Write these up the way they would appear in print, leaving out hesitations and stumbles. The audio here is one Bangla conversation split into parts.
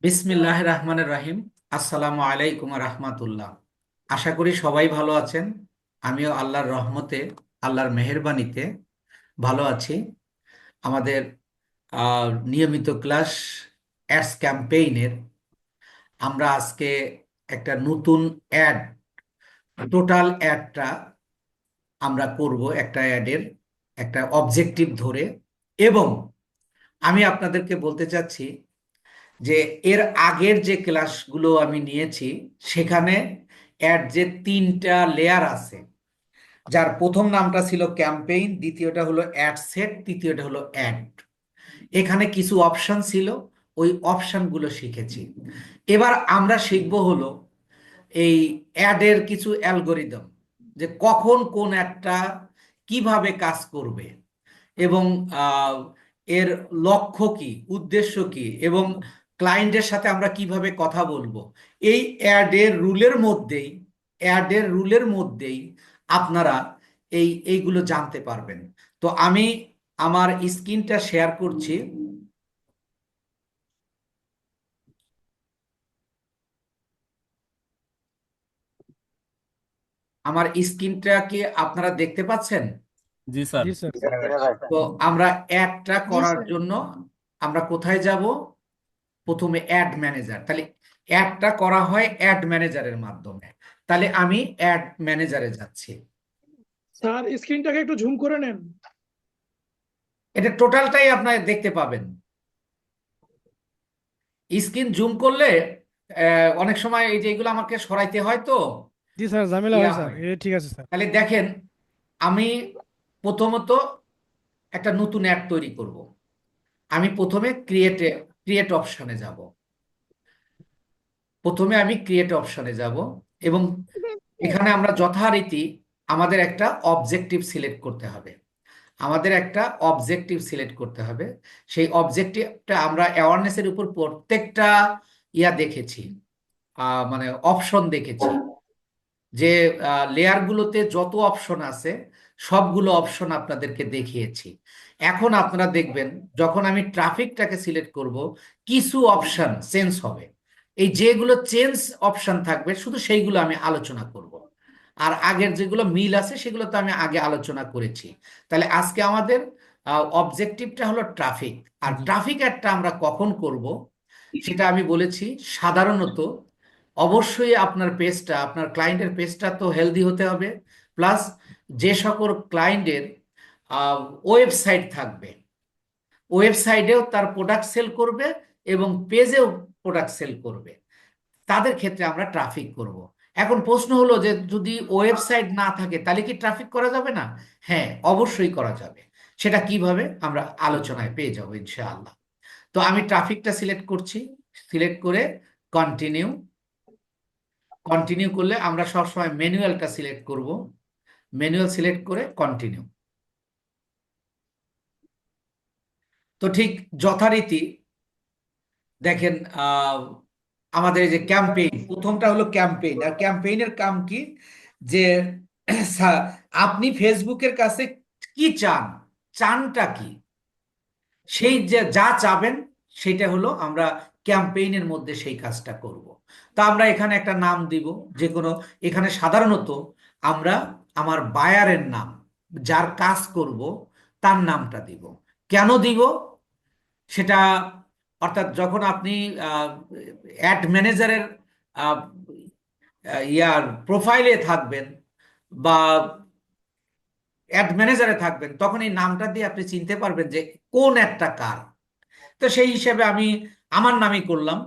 বিসমিল্লাহ রহমানের রাহিম। আসসালামু আলাইকুম রহমাতুল্লাহ। আশা করি সবাই ভালো আছেন। আমিও আল্লাহর রহমতে, আল্লাহর মেহেরবানিতে ভালো আছি। আমাদের নিয়মিত ক্লাস অ্যাডস ক্যাম্পেইনের আমরা আজকে একটা নতুন অ্যাড, টোটাল অ্যাডটা আমরা করব একটা অ্যাডের একটা অবজেক্টিভ ধরে। এবং আমি আপনাদেরকে বলতে চাচ্ছি যে এর আগের যে ক্লাসগুলো আমি নিয়েছি সেখানে অ্যাড যে তিনটা লেয়ার আছে, যার প্রথম নামটা ছিল ক্যাম্পেইন, দ্বিতীয়টা হলো অ্যাড সেট, তৃতীয়টা হলো অ্যাড। এখানে কিছু অপশন ছিল, ওই অপশনগুলো শিখেছি। এবার আমরা শিখব হলো এই অ্যাডের কিছু অ্যালগোরিদম, যে কখন কোন একটা কিভাবে কাজ করবে, এবং আহ, এর লক্ষ্য কি, উদ্দেশ্য কি, এবং ক্লায়েন্টের সাথে আমরা কিভাবে কথা বলবো। এই অ্যাডের রুলের মধ্যেই আপনারা এইগুলো জানতে পারবেন। তো আমি আমার স্ক্রিনটা শেয়ার করছি। আমার স্ক্রিনটা কি আপনারা দেখতে পাচ্ছেন? জি স্যার। জি স্যার। তো আমরা অ্যাডটা জি করার স্যার। জন্য আমরা কোথায় যাব? প্রথমে অ্যাড ম্যানেজার। তাহলে অ্যাডটা করা হয় অ্যাড ম্যানেজারের মাধ্যমে। তাহলে আমি অ্যাড ম্যানেজারে যাচ্ছি। স্যার স্ক্রিনটাকে একটু ঝুম করে নেন। এটা টোটালটাই আপনার দেখতে পাবেন। স্ক্রিন জুম করলে অনেক সময় এই যে এগুলো আমাকে সরাইতে হয়, তো জি স্যার, ঝামেলা ইয়া হয় স্যার, হয়। ঠিক আছে স্যার। তাহলে দেখেন, আমি প্রথমত একটা নতুন অ্যাড তৈরি করব। আমি প্রথমে ক্রিয়েট অপশনে যাব। প্রথমে আমি ক্রিয়েট অপশনে যাব, এবং এখানে আমরা যথারীতি আমাদের একটা অবজেক্টিভ সিলেক্ট করতে হবে। সেই অবজেক্টিভটা আমরা অ্যাওয়ারনেসের উপর প্রত্যেকটা দেখেছি, মানে অপশন দেখেছি, যে লেয়ারগুলোতে যত অপশন আছে সবগুলো অপশন আপনাদেরকে দেখিয়েছি। এখন আপনারা দেখবেন, যখন আমি ট্রাফিকটাকে সিলেক্ট করব, কিছু অপশন চেঞ্জ হবে। এই যেগুলো চেঞ্জ অপশন থাকবে শুধু সেইগুলো আমি আলোচনা করব। আর আগের যেগুলো মিল আছে সেগুলো তো আমি আগে আলোচনা করেছি। তাহলে আজকে আমাদের অবজেক্টিভটা হলো ট্রাফিক। আর জি। ট্রাফিক অ্যাডটা আমরা কখন করব সেটা আমি বলেছি। সাধারণত অবশ্যই আপনার ক্লায়েন্টের পেজটা তো হেলদি হতে হবে। প্লাস যে সকল ক্লায়েন্টের ওয়েবসাইট থাকবে, ওয়েবসাইটেও তার প্রোডাক্ট সেল করবে এবং পেজেও প্রোডাক্ট সেল করবে, তাদের ক্ষেত্রে আমরা ট্রাফিক করব। এখন প্রশ্ন হলো যে যদি ওয়েবসাইট না থাকে তাহলে কি ট্রাফিক করা যাবে না? হ্যাঁ, অবশ্যই করা যাবে। সেটা কিভাবে আমরা আলোচনায় পেয়ে যাবো ইনশাআল্লাহ। তো আমি ট্রাফিকটা সিলেক্ট করছি। সিলেক্ট করে কন্টিনিউ। কন্টিনিউ করলে আমরা সবসময় ম্যানুয়ালটা সিলেক্ট করব। ম্যানুয়াল সিলেক্ট করে কন্টিনিউ। তো ঠিক যথারীতি দেখেন, আমাদের এই যে ক্যাম্পেইন, প্রথমটা হলো ক্যাম্পেইন। আর ক্যাম্পেইনের কাম কি, যে আপনি ফেসবুকের কাছে কি চান, চানটা কি, সেই যে যা চাবেন সেটা হলো আমরা ক্যাম্পেইনের মধ্যে সেই কাজটা করব। তা আমরা এখানে একটা নাম দিব যে কোনো। এখানে সাধারণত আমরা আমার বায়ারের নাম, যার কাজ করব তার নামটা দিব। কেন দিব সেটা, অর্থাৎ যখন আপনি অ্যাড ম্যানেজারের ইয়ার প্রোফাইলে থাকবেন বা অ্যাড ম্যানেজারে থাকবেন, তখন এই নামটা দিয়ে আপনি চিনতে পারবেন যে কোন একটা কার। তো সেই হিসেবে আমি আমার নামই করলাম,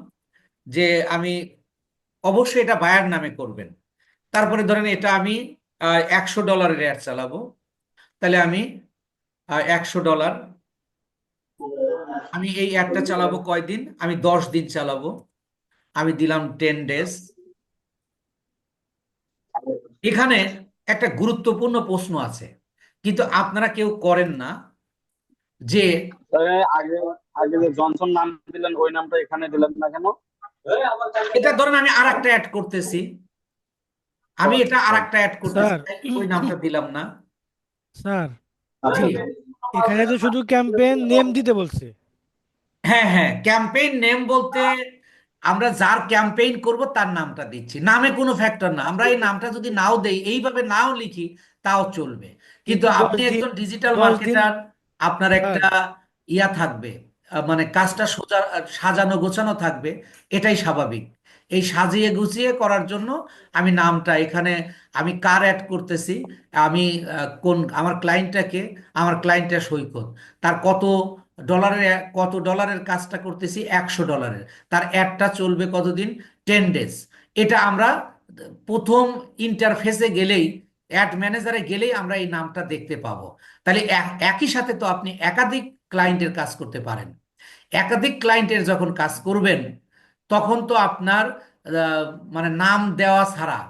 যে আমি অবশ্যই এটা বায়ার নামে করবেন। তারপরে ধরেন এটা আমি $100 অ্যাড চালাবো। তাহলে আমি $100, আমি এই অ্যাডটা চালাবো কয়দিন? আমি 10 দিন চালাবো। আমি দিলাম 10 ডেজ। এখানে একটা গুরুত্বপূর্ণ প্রশ্ন আছে, কিন্তু আপনারা কেউ করেন না, যে তবে আগে আগে যে জনসন নাম দিলেন ওই নামটা এখানে দিলেন না কেন? এটা ধরেন আমি আর একটা অ্যাড করতেছি। ও আমি এটা আর আচ্ছা। একটা অ্যাড করতেছি, স্যার, তাই ওই নামটা দিলাম না। স্যার, জি। এখানে তো শুধু ক্যাম্পেইন নেম দিতে বলছে। হ্যাঁ হ্যাঁ, ক্যাম্পেইন নেম বলতে আমরা যার ক্যাম্পেইন করব তার নামটা দিচ্ছি, নামে কোনো ফ্যাক্টর না। আমরা এই নামটা যদি নাও দেই, এইভাবে নাও লিখি, তাও চলবে। কিন্তু কিন্তু আপনি একজন ডিজিটাল 10 দিন মার্কেটার, আপনার স্যার। একটা ইয়া থাকবে, মানে কাজটা সোজা সাজানো গোছানো থাকবে, এটাই স্বাভাবিক। এই সাজিয়ে গুছিয়ে করার জন্য আমি নামটা এখানে, আমি কার অ্যাড করতেছি, আমি কোন আমার ক্লায়েন্টটাকে, আমার ক্লায়েন্টের সৈকত, তার কত ডলারের কাজটা করতেছি, $100, তার অ্যাডটা চলবে কতদিন, 10 ডেজ। এটা আমরা প্রথম ইন্টারফেসে গেলেই, অ্যাড ম্যানেজারে গেলেই আমরা এই নামটা দেখতে পাবো। তাহলে একই সাথে তো আপনি একাধিক ক্লায়েন্টের কাজ করতে পারেন। একাধিক ক্লায়েন্টের যখন কাজ করবেন, তখন তো আপনার আহ, মানে নাম দেওয়া ছাড়া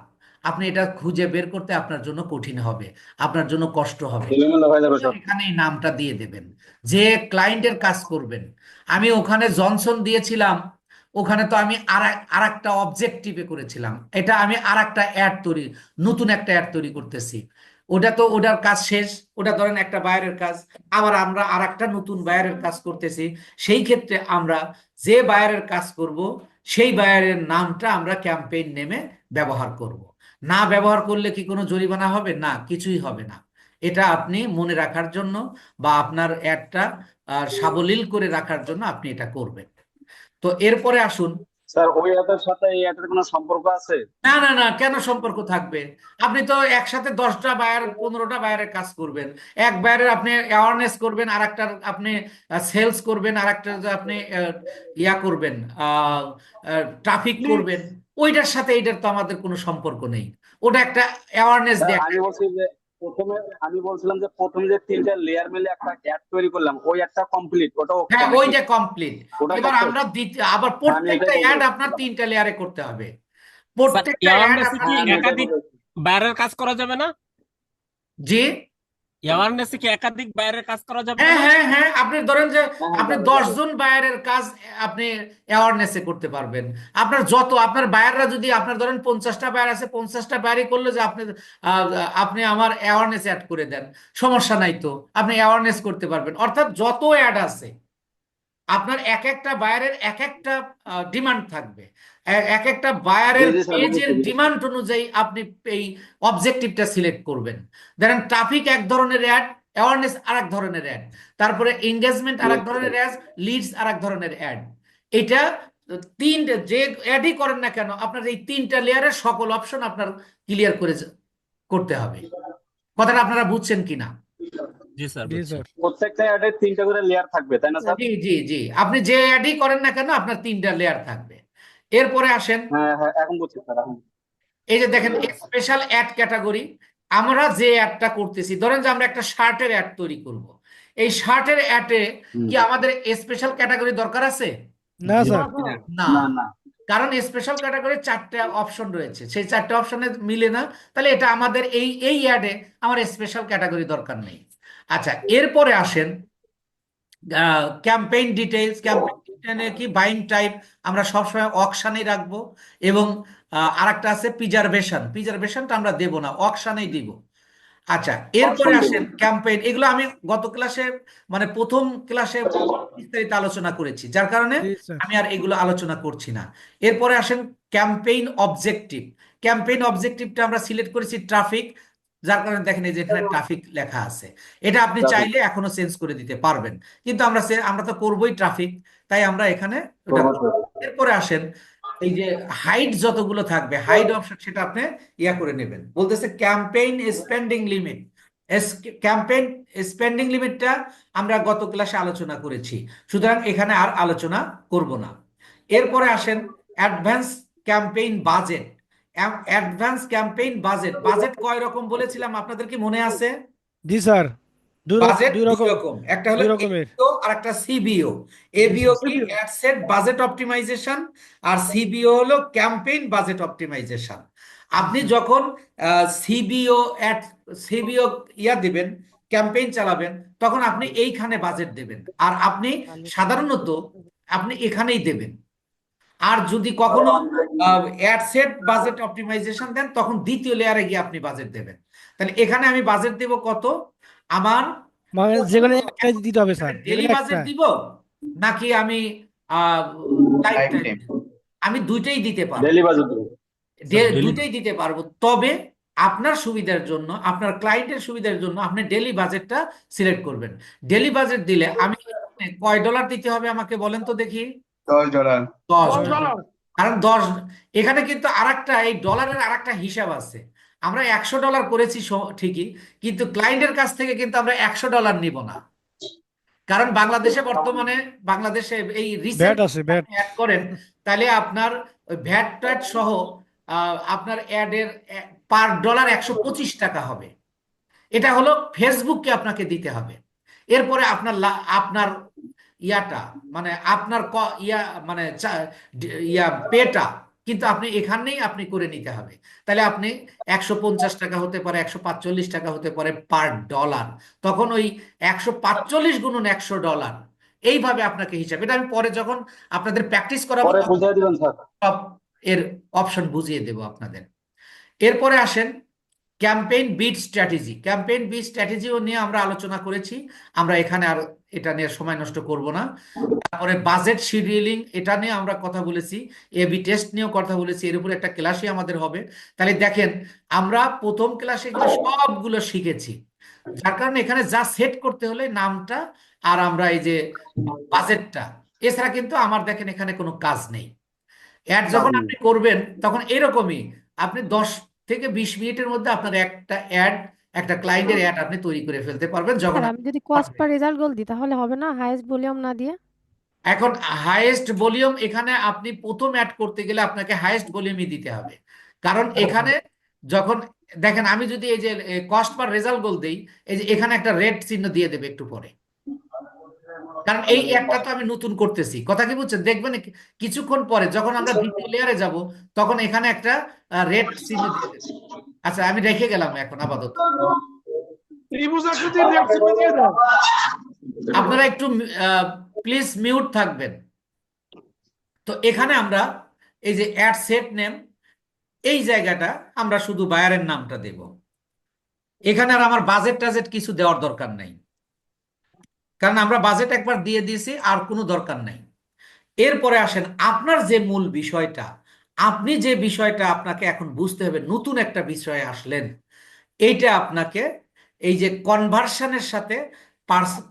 আপনি এটা খুঁজে বের করতে আপনার জন্য কঠিন হবে, আপনার জন্য কষ্ট হবে। এলোমেলো হয়ে যাবে সব। এখানে এই নামটা দিয়ে দেবেন, যে ক্লায়েন্টের কাজ করবেন। আমি ওখানে জনসন দিয়েছিলাম, ওখানে তো আমি আর একটা অবজেক্টিভে করেছিলাম, এটা আমি আর একটা নতুন একটা অ্যাড তৈরি করতেছি। ওটা তো ওটার কাজ শেষ, ওটা ধরেন একটা বায়ারের কাজ, আবার আমরা আর একটা নতুন বায়ারের কাজ করতেছি। সেই ক্ষেত্রে আমরা যে বায়ারের কাজ করব, সেই বায়ারের নামটা আমরা ক্যাম্পেইন নেমে ব্যবহার করব। না ব্যবহার করলে কি কোনো জরিমানা হবে? না, কিছুই হবে না। এটা আপনি মনে রাখার জন্য বা আপনার অ্যাডটা সাবলীল করে রাখার জন্য আপনি এটা করবেন। তো এরপরে আসুন। স্যার ওই অ্যাপের সাথে এই অ্যাপের কোনো সম্পর্ক আছে? না না না, কেন সম্পর্ক থাকবে? আপনি তো একসাথে 10টা বায়ার 15টা বায়ারের কাজ করবেন। এক বায়ারের আপনি অ্যাওয়ারনেস করবেন, আর একটা আপনি সেলস করবেন, আর একটা আপনি ইয়া করবেন, ট্রাফিক করবেন। ওইটার সাথে এইটার তো আমাদের কোনো সম্পর্ক নেই। ওটা একটা অ্যাওয়ারনেস স্যার দেয়। আমি বলছি যে প্রথমে, আমি বলছিলাম যে প্রথমে যে 3টা লেয়ার মিলে একটা অ্যাড তৈরি করলাম, ওই একটা কমপ্লিট, ওটা ওকে হ্যাঁ, নাকি? ওইটা কমপ্লিট। ওটা এবার সাকসেস? আমরা আবার হ্যাঁ আমি এটাই প্রত্যেকটা বলতে অ্যাড আপনার চাচ্ছিলাম। 3টা লেয়ারে করতে হবে। স্যার প্রত্যেকটা অ্যাড অ্যাওয়ারনেসে আপনার কি হ্যাঁ আমি এটাই একাধিক বলতে চাচ্ছি। বাইরের কাজ করা যাবে না? জি। অ্যাওয়ারনেসে কি একাধিক বাইরের কাজ করা যাবে হ্যাঁ না? হ্যাঁ হ্যাঁ, আপনি ধরেন যে হ্যাঁ হ্যাঁ আপনি যাবে দশ যাবে। জন বায়ারের কাজ আপনি অ্যাওয়ারনেসে করতে পারবেন। আপনার বায়াররা যদি, আপনার ধরেন 50টা বায়ার আছে, 50টা বায়ারই করলো যে আহ, আপনি আমার অ্যাওয়ারনেস অ্যাড করে দেন, সমস্যা নাই তো, আপনি অ্যাওয়ারনেস করতে পারবেন। অর্থাৎ যত অ্যাড আছে, আপনার এক একটা বায়ারের এক একটা ডিমান্ড থাকবে। এক একটা জি বায়ারের জি স্যার পেজের বুঝেছি বুঝেছি। ডিমান্ড অনুযায়ী আপনি এই অবজেক্টিভটা সিলেক্ট করবেন। ধরেন ট্রাফিক এক ধরনের অ্যাড, অ্যাওয়ারনেস আর এক ধরনের অ্যাড, তারপরে এঙ্গেজমেন্ট আর এক Yes, sir. ধরনের অ্যাড, লিডস আর এক ধরনের অ্যাড। এটা তিনটে যে অ্যাডই করেন না কেন, আপনার এই 3টা লেয়ারের সকল অপশন আপনার ক্লিয়ার করে করতে হবে। কথাটা আপনারা বুঝছেন কিনা? জি স্যার, জি বুঝছি। স্যার। প্রত্যেকটা অ্যাডে 3টা করে লেয়ার থাকবে তাই না স্যার? জি জি জি, আপনি যে অ্যাডই করেন না কেন, আপনার 3টা লেয়ার থাকবে। এরপরে আসেন, হ্যাঁ হ্যাঁ এখন বুঝছি স্যার এখন। এই যে দেখেন স্পেশাল অ্যাড ক্যাটাগরি। আমরা যে অ্যাডটা করতেছি, ধরেন যে আমরা একটা শার্টের অ্যাড তৈরি করব, এই শার্টের অ্যাডে হুম। কি আমাদের স্পেশাল ক্যাটাগরি দরকার আছে? না জি। স্যার। না। না না। কারণ স্পেশাল ক্যাটাগরির 4টা অপশন রয়েছে, সেই 4টে অপশনে মিলে না। তাহলে এটা আমাদের এই অ্যাডে আমার স্পেশাল ক্যাটাগরি দরকার নেই। আচ্ছা, এরপরে আসেন ক্যাম্পেইন ডিটেইলস। ক্যাম্পেইনে কি বাইং টাইপ আমরা সবসময় অকশানেই রাখবো, এবং আরেকটা আছে প্রিজার্ভেশন। প্রিজার্ভেশনটা আমরা দেব না, অকশানেই দিব। আচ্ছা, এরপরে অপশন দেবো। আসেন ক্যাম্পেইন। এগুলো আমি গত ক্লাসে, মানে প্রথম ক্লাসে বিস্তারিত আলোচনা করেছি, যার কারণে জি স্যার। আমি আর এগুলো আলোচনা করছি না। এরপরে আসেন ক্যাম্পেইন অবজেক্টিভ। ক্যাম্পেইন অবজেক্টিভটা আমরা সিলেক্ট করেছি ট্রাফিক, যার কারণে দেখেন এই যে এখানে ট্রাফিক লেখা আছে। এটা আপনি Traffic। চাইলে এখনো চেঞ্জ করে দিতে পারবেন, কিন্তু আমরা তো করবোই ট্রাফিক, তাই আমরা এখানে ওটা করবো করব। স্যার। এরপরে আসেন এই যে হাইট যতগুলো থাকবে, হাইট অপশন সেটা আপনি ইয়া করে নেবেন। বলতেছে campaign spending limit. Campaign spending লিমিটটা আমরা গত ক্লাসে আলোচনা করেছি, সুতরাং এখানে আর আলোচনা করব না। এরপরে আসেন advance campaign budget. Advance campaign budget, budget কয় রকম বলেছিলাম আপনাদের কি মনে আছে? জি স্যার। বাজেট দুই দুই রকম। রকম, একটা হলো দুই রকমের। এবিও আর একটা সিবিও। জি এবিও স্যার। কি অ্যাডসেট বাজেট অপটিমাইজেশন, আর সিবিও হলো ক্যাম্পেইন বাজেট অপটিমাইজেশন। জি আপনি স্যার। যখন সিবিও সিবিও ইয়া দিবেন, ক্যাম্পেইন চালাবেন, তখন আপনি এইখানে বাজেট দেবেন, আর আপনি সাধারণত আপনি এখানেই দেবেন। আর যদি কখনো অ্যাডসেট বাজেট অপটিমাইজেশন দেন, তখন দ্বিতীয় লেয়ারে গিয়ে আপনি বাজেট দেবেন। তাহলে এখানে আমি বাজেট দেব কত, আমার মানে যেখানে একটাই দিতে হবে স্যার, ডেইলি যেখানে বাজেট একটা। দিব, নাকি আমি লাইফ টাইম দিব? আমি দুইটাই দিতে পারবো, ডেলি বাজেট স্যার ডেলি দুইটাই দিতে পারবো। তবে আপনার সুবিধার জন্য, আপনার ক্লায়েন্টের সুবিধার জন্য আপনি ডেলি বাজেটটা সিলেক্ট করবেন। ডেলি বাজেট দিলে আমি এখানে কয় ডলার দিতে হবে আমাকে বলেন তো দেখি। $10 10 ডলার। কারণ 10, এখানে কিন্তু আরেকটা, এই ডলারের আরেকটা হিসাব আছে। আমরা 100 ডলার করেছি ঠিকই, কিন্তু ক্লায়েন্টের কাছ থেকে কিন্তু আমরা 100 ডলার নিব না। কারণ বাংলাদেশে বর্তমানে, বাংলাদেশে এই ব্যাট রিসেন্ট আছে ব্যাট। অ্যাড করেন, তাহলে আপনার ভ্যাট ট্যাট সহ আপনার অ্যাডের পার ডলার 125 টাকা হবে। এটা হলো ফেসবুককে আপনাকে দিতে হবে। এরপরে আপনার আপনার ইয়াটা, মানে আপনার মানে ইয়া পেটা কিন্তু আপনি এখানেই আপনি করে নিতে হবে। তাহলে আপনি 150 টাকা হতে পারে, 145 টাকা হতে পারে পার ডলার। তখন ওই 145 × 100 ডলার, এইভাবে আপনাকে হিসাব, এটা আমি পরে যখন আপনাদের প্র্যাকটিস করাবো পরে তখন বুঝিয়ে দিবেন স্যার। সব এর অপশন বুঝিয়ে দেব আপনাদের। এরপরে আসেন campaign bid strategy. Campaign bid স্ট্র্যাটেজিও নিয়ে আমরা আলোচনা করেছি, আমরা এখানে আর এটা নিয়ে সময় নষ্ট করব না। তারপরে বাজেট শিডিউলিং, এটা নিয়ে আমরা কথা বলেছি। এবি টেস্ট নিয়েও কথা বলেছি, এর উপর একটা ক্লাসই আমাদের হবে। তাহলে দেখেন, আমরা প্রথম ক্লাসে এগুলো সবগুলো শিখেছি, যার কারণে এখানে যা সেট করতে হলে নামটা আর আমরা এই যে বাজেটটা, এছাড়া কিন্তু আমার দেখেন এখানে কোনো কাজ নেই। অ্যাড যখন আপনি করবেন তখন এরকমই, আপনি 10 থেকে 20 মিনিটের মধ্যে আপনার একটা অ্যাড, একটা ক্লায়েন্টের অ্যাড আপনি তৈরি করে ফেলতে পারবেন যখন স্যার আমি যদি কস্ট পার রেজাল্ট গোল দিই তাহলে হবে না, হাইয়েস্ট ভলিউম না দিয়ে? এখন হাইয়েস্ট ভলিউম, এখানে আপনি প্রথম অ্যাড করতে গেলে আপনাকে হাইয়েস্ট ভলিউমই দিতে হবে। কারণ এখানে যখন দেখেন, আমি যদি এই যে কস্ট পার রেজাল্ট গোল দেই, এই যে এখানে একটা রেড চিহ্ন দিয়ে দেবে একটু পরে, কারণ এই অ্যাডটা তো আমি নতুন করতেছি, কথা কি বুঝছেন? দেখবেন কিছুক্ষণ পরে যখন আমরা দ্বিতীয় লেয়ারে যাব, তখন এখানে একটা রেড চিহ্ন দিয়ে দেবে। আচ্ছা, আমি রেখে গেলাম এখন আপাতত। ত্রিভুজ আকৃতির রেড চিহ্ন দিয়ে দাও। আপনারা একটু প্লিজ মিউট থাকবেন। তো এখানে আমরা এই যে অ্যাড সেট নেম, এই জায়গাটা আমরা শুধু বায়ারের নামটা দেব। এখানে আর আমার বাজেট টাজেট কিছু দেওয়ার দরকার নাই, কারণ আমরা বাজেট একবার দিয়ে দিয়েছি, আর কোনো দরকার নাই। এরপরে আসেন আপনার যে মূল বিষয়টা, আপনি যে বিষয়টা আপনাকে এখন বুঝতে হবে, নতুন একটা বিষয়ে আসলেন, এইটা আপনাকে এই যে কনভার্সনের সাথে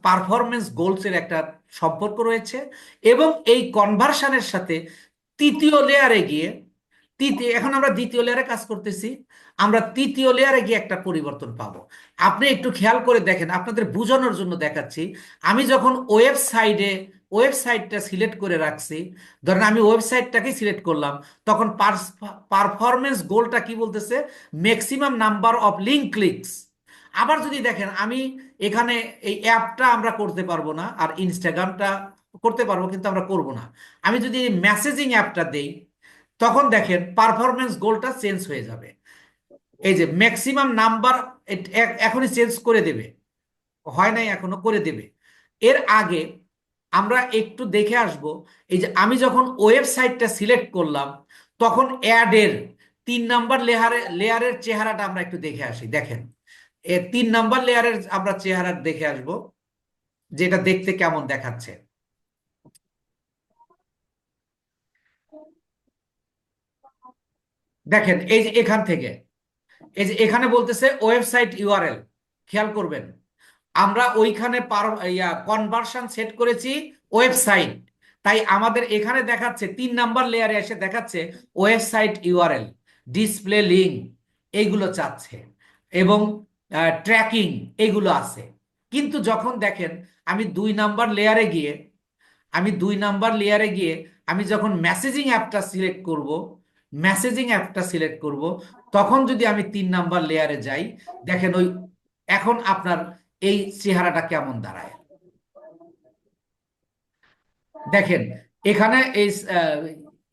পারফরমেন্স গোলসের একটা সম্পর্ক রয়েছে, এবং এই কনভার্সনের সাথে তৃতীয় লেয়ারে গিয়ে, এখন আমরা দ্বিতীয় লেয়ারে কাজ করতেছি, আমরা তৃতীয় লেয়ারে গিয়ে একটা পরিবর্তন পাবো। আপনি একটু খেয়াল করে দেখেন, আপনাদের বোঝানোর জন্য দেখাচ্ছি। আমি যখন ওয়েবসাইটটা সিলেক্ট করে রাখছি, ধরেন আমি ওয়েবসাইটটাকে সিলেক্ট করলাম, তখন পারফরমেন্স গোলটা কি বলতেছে? Maximum number of link clicks. আবার যদি দেখেন, আমি এখানে এই অ্যাপটা আমরা করতে পারবো না, আর ইনস্টাগ্রামটা করতে পারবো কিন্তু আমরা করব না। আমি যদি মেসেজিং অ্যাপটা দেই, তখন দেখেন পারফরমেন্স গোলটা চেঞ্জ হয়ে যাবে। এই যে ম্যাক্সিমাম নাম্বার, এখনই চেঞ্জ করে দেবে, হয় নাই এখনো, করে দেবে। এর আগে আমরা একটু দেখে আসব, এই যে আমি যখন ওয়েবসাইটটা সিলেক্ট করলাম, তখন অ্যাডের 3 নাম্বার লেয়ারের চেহারাটা আমরা একটু দেখে আসি। দেখেন, 3 নাম্বার লেয়ারের আমরা চেহারা দেখে আসব, যেটা দেখতে কেমন দেখাচ্ছে। দেখেন, এই যে এখান থেকে, এই যে এখানে বলতেছে ওয়েবসাইট ইউআরএল, খেয়াল করবেন আমরা ওইখানে কনভার্সন সেট করেছি ওয়েবসাইট, তাই আমাদের এখানে দেখাচ্ছে 3 নাম্বার লেয়ারে এসে দেখাচ্ছে ওয়েবসাইট ইউআরএল, ডিসপ্লে লিঙ্ক, এইগুলো চাচ্ছে, এবং ট্র্যাকিং এগুলো আছে। কিন্তু যখন দেখেন আমি 2 নাম্বার লেয়ারে গিয়ে, আমি যখন মেসেজিং অ্যাপটা সিলেক্ট করব, তখন যদি আমি 3 নাম্বার লেয়ারে যাই, দেখেন ওই এখন আপনার এই চেহারাটা কেমন দাঁড়ায়। দেখেন এখানে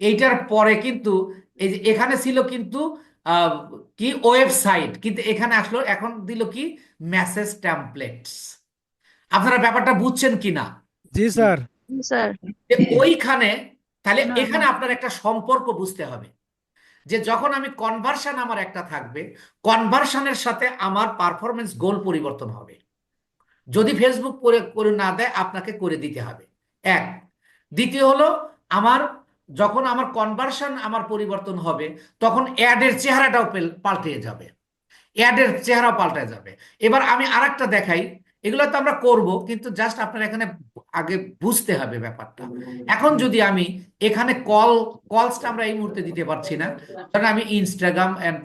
এইটার পরে কিন্তু এই যে এখানে ছিল কিন্তু আহ, কি ওয়েবসাইট, কিন্তু এখানে আসলো, এখন দিল কি মেসেজ টেমপ্লেটস। আপনারা ব্যাপারটা বুঝছেন কিনা? জি স্যার। স্যার যে ওইখানে, তাহলে এখানে আপনার একটা সম্পর্ক বুঝতে হবে, যে যখন আমি কনভার্সন আমার একটা থাকবে, কনভার্সনের সাথে আমার পারফরমেন্স গোল পরিবর্তন হবে। যদি ফেসবুক করে করে না দেয়, আপনাকে করে দিতে হবে। এক, দ্বিতীয় হলো আমার যখন আমার কনভার্সন আমার পরিবর্তন হবে, তখন অ্যাডের চেহারাটাও পাল্টে যাবে, অ্যাডের চেহারা পাল্টে যাবে। এবার আমি আরেকটা দেখাই। এগুলো তো আমরা করব, কিন্তু জাস্ট আপনার এখানে আগে বুঝতে হবে ব্যাপারটা। এখন যদি আমি এখানে কলসটা আমরা এই মুহূর্তে দিতে পারছি না, কারণ আমি ইনস্টাগ্রাম এন্ড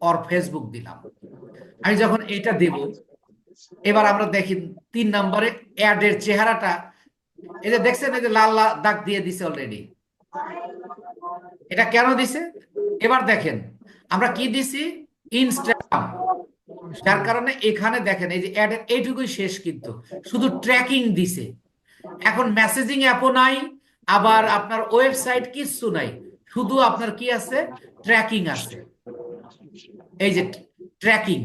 অর ফেসবুক দিলাম। আমি যখন এটা দেব, এবার আমরা দেখি 3 নম্বরে অ্যাডের চেহারাটা, এই যে দেখছেন, এই যে লাল লাল দাগ দিয়ে দিছে অলরেডি। এটা কেন দিছে? এবার দেখেন আমরা কি দিছি, ইনস্টাগ্রাম, যার কারণে এখানে দেখেন এই যে অ্যাডের এইটুকুই শেষ, কিন্তু শুধু ট্র্যাকিং দিছে। এখন মেসেজিং অ্যাপও নাই, আবার আপনার ওয়েবসাইট কিচ্ছু নাই, শুধু আপনার কি আছে, ট্র্যাকিং আছে। এই যে ট্র্যাকিং,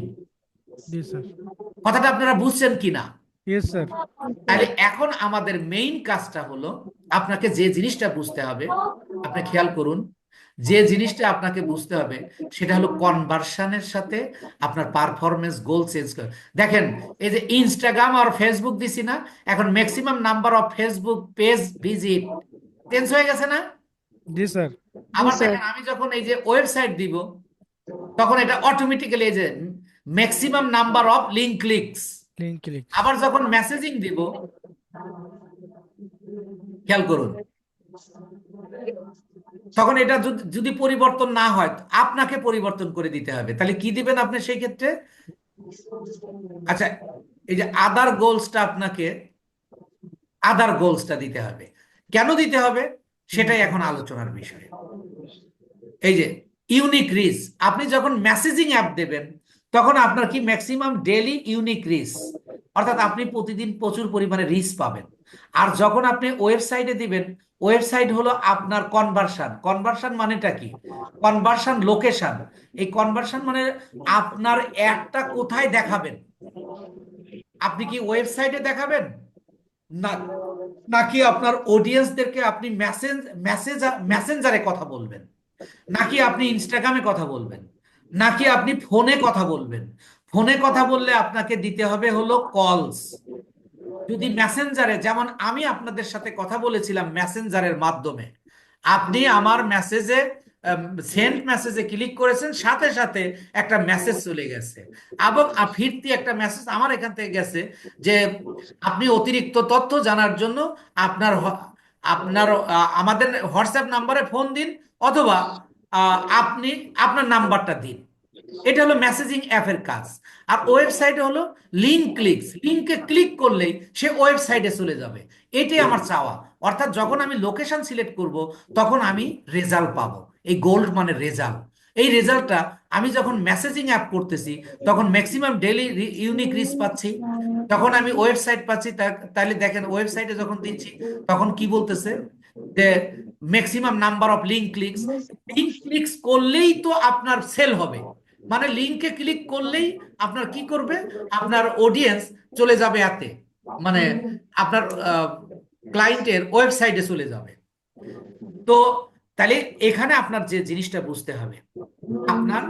জি স্যার। কথাটা আপনারা বুঝছেন কিনা? Yes sir. তাহলে এখন আমাদের মেইন কাজটা হলো, আপনাকে যে জিনিসটা বুঝতে হবে, আপনি খেয়াল করুন, যে জিনিসটা আপনাকে বুঝতে হবে সেটা হলো কনভার্সনের সাথে আপনার পারফরমেন্স গোল চেঞ্জ করে। দেখেন এই যে ইনস্টাগ্রাম আর ফেসবুক দিছি না, এখন maximum number of Facebook page visit change হয়ে গেছে না? জি স্যার। আবার দেখেন আমি যখন এই যে ওয়েবসাইট দিব, তখন এটা অটোমেটিক্যালি এই যে maximum number of link clicks. Link click. আবার যখন মেসেজিং দিব, খেয়াল করুন, তখন এটা যদি পরিবর্তন না হয়, আপনাকে পরিবর্তন করে দিতে হবে। তাহলে কি দিবেন আপনি সেই ক্ষেত্রে? আচ্ছা, এই যে আদার গোলসটা দিতে হবে। কেন দিতে হবে সেটাই এখন আলোচনার বিষয়। এই যে ইউনিক রিচ, আপনি যখন মেসেজিং অ্যাপ দেবেন, তখন আপনার কি ম্যাক্সিমাম ডেইলি ইউনিক রিচ, অর্থাৎ আপনি প্রতিদিন প্রচুর পরিমাণে রিচ পাবেন। আর যখন আপনি ওয়েবসাইটে দিবেন, ওয়েবসাইট হলো আপনার কনভার্সন। কনভার্সন মানেটা কি? Conversion location. এই কনভার্সন মানে আপনার অ্যাডটা কোথায় দেখাবেন। আপনি কি ওয়েবসাইটে দেখাবেন, না নাকি আপনার অডিয়েন্সদেরকে আপনি মেসেঞ্জারে কথা বলবেন, নাকি আপনি ইনস্টাগ্রামে কথা বলবেন, নাকি আপনি ফোনে কথা বলবেন? ফোনে কথা বললে আপনাকে দিতে হবে হলো কলস। যদি মেসেঞ্জারে, যেমন আমি আপনাদের সাথে কথা বলেছিলাম মেসেঞ্জারের মাধ্যমে, আপনি আমার মেসেজে সেন্ড মেসেজে ক্লিক করেছেন, সাথে সাথে একটা মেসেজ চলে গেছে, এবং ফিরতি একটা মেসেজ আমার এখান থেকে গেছে যে আপনি অতিরিক্ত তথ্য জানার জন্য আপনার আমাদের হোয়াটসঅ্যাপ নাম্বারে ফোন দিন, অথবা আপনি আপনার নাম্বারটা দিন। এটা হলো মেসেজিং অ্যাপের কাজ। আর ওয়েবসাইটে হলো লিঙ্ক ক্লিকস, লিঙ্কে ক্লিক করলেই সে ওয়েবসাইটে চলে যাবে। এটাই আমার চাওয়া। অর্থাৎ যখন আমি লোকেশন সিলেক্ট করব, তখন আমি রেজাল্ট পাবো। এই গোল্ড মানে রেজাল্ট। এই রেজাল্টটা আমি যখন মেসেজিং অ্যাপ করতেছি, তখন ম্যাক্সিমাম ডেইলি ইউনিক রিচ পাচ্ছি, তখন আমি ওয়েবসাইট পাচ্ছি। তাহলে দেখেন ওয়েবসাইটে যখন দিচ্ছি, তখন কি বলতেছে যে maximum number of link clicks. Link clicks করলেই তো আপনার সেল হবে, মানে লিঙ্কে ক্লিক করলেই আপনার কি করবে, আপনার অডিয়েন্স চলে যাবে এতে, মানে আপনার ক্লায়েন্টের ওয়েবসাইটে চলে যাবে। তো তাহলে এখানে আপনার যে জিনিসটা বুঝতে হবে, আপনার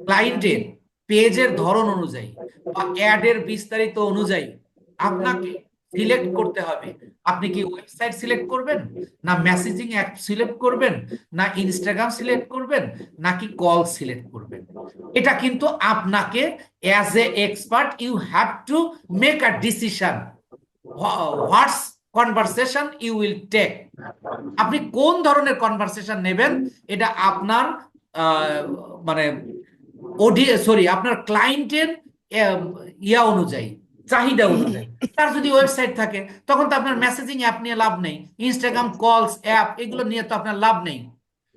ক্লায়েন্টের পেজের ধরন অনুযায়ী বা অ্যাডের বিস্তারিত অনুযায়ী আপনাকে সিলেক্ট করতে হবে। আপনি কি ওয়েবসাইট সিলেক্ট করবেন, না মেসেজিং অ্যাপ সিলেক্ট করবেন, না ইনস্টাগ্রাম সিলেক্ট করবেন, নাকি কল সিলেক্ট করবেন? এটা কিন্তু আপনাকে as a expert you have to make a decision what's conversation you will take. আপনি কোন ধরনের কনভারসেশন নেবেন, এটা আপনার মানে আপনার ক্লায়েন্টের ইয়া অনুযায়ী, চাহিদা অনুযায়ী। তার যদি ওয়েবসাইট থাকে, তখন তো আপনার মেসেজিং অ্যাপ নিয়ে লাভ নেই, ইনস্টাগ্রাম কলস অ্যাপ এগুলো নিয়ে তো আপনার লাভ নেই।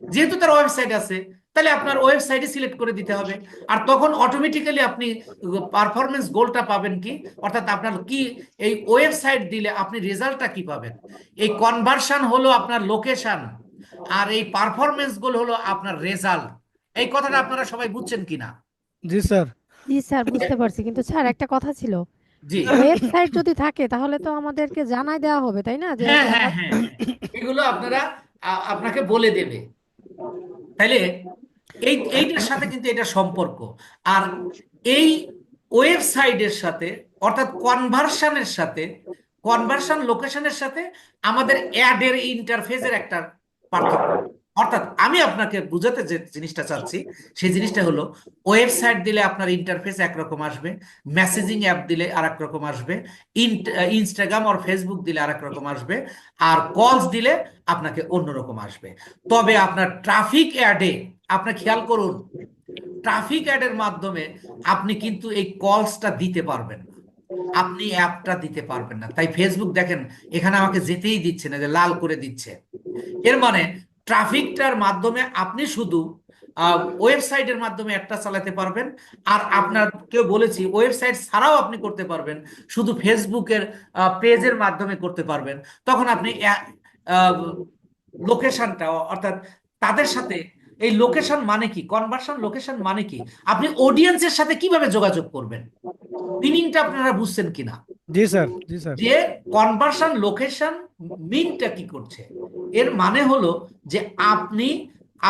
যেহেতু তার ওয়েবসাইট আছে, তাহলে আপনার ওয়েবসাইটে সিলেক্ট করে দিতে হবে। আর তখন অটোমেটিক্যালি আপনি পারফরমেন্স গোলটা পাবেন কি, অর্থাৎ আপনার কি এই ওয়েবসাইট দিলে আপনি রেজাল্টটা কি পাবেন। এই কনভার্সন হলো আপনার লোকেশন, আর এই পারফরমেন্স গোল হলো আপনার রেজাল্ট। এই কথাটা আপনারা সবাই বুঝছেন কিনা? জি স্যার। জি স্যার, বুঝতে পারছি, কিন্তু স্যার একটা কথা ছিল, জি, ওয়েবসাইট যদি থাকে তাহলে তো আমাদেরকে জানাই দেওয়া হবে, তাই না, যে হ্যাঁ হ্যাঁ হ্যাঁ হ্যাঁ। এগুলো আপনাকে বলে দেবে। তাইলে এইটার সাথে কিন্তু এটা সম্পর্ক। আর এই ওয়েবসাইটের সাথে, অর্থাৎ কনভার্সনের সাথে কনভার্সন লোকেশনের সাথে আমাদের অ্যাডের ইন্টারফেসের একটা পার্থক্য। অর্থাৎ আমি আপনাকে বুঝাতে যে জিনিসটা চাচ্ছি সেই জিনিসটা হলো, ওয়েবসাইট দিলে আপনার ইন্টারফেস একরকম আসবে, মেসেজিং অ্যাপ দিলে আর এক রকম আসবে, ইনস্টাগ্রাম আর ফেসবুক দিলে আর এক রকম আসবে, আর কলস দিলে আপনাকে অন্যরকম আসবে। তবে আপনার ট্রাফিক অ্যাডে আপনি খেয়াল করুন, ট্রাফিক অ্যাডের মাধ্যমে আপনি কিন্তু এই কলসটা দিতে পারবেন না, আপনি অ্যাপটা দিতে পারবেন না। তাই ফেসবুক দেখেন এখানে আমাকে যেতেই দিচ্ছে না, যে লাল করে দিচ্ছে। এর মানে ট্রাফিকটার মাধ্যমে আপনি শুধু ওয়েবসাইটের মাধ্যমে একটা চালাতে পারবেন, আর আপনার কেউ বলেছি ওয়েবসাইট ছাড়াও আপনি করতে পারবেন, শুধু ফেসবুকের পেজের মাধ্যমে করতে পারবেন। তখন আপনি লোকেশনটা, অর্থাৎ তাদের সাথে, এই লোকেশন মানে কি, কনভার্সন লোকেশন মানে কি, আপনি অডিয়েন্সের সাথে কিভাবে যোগাযোগ করবেন, মিনিংটা আপনারা বুঝছেন কিনা? জি স্যার, জি স্যার। যে কনভার্সন লোকেশন মিনটা কি করছে, এর মানে হলো যে আপনি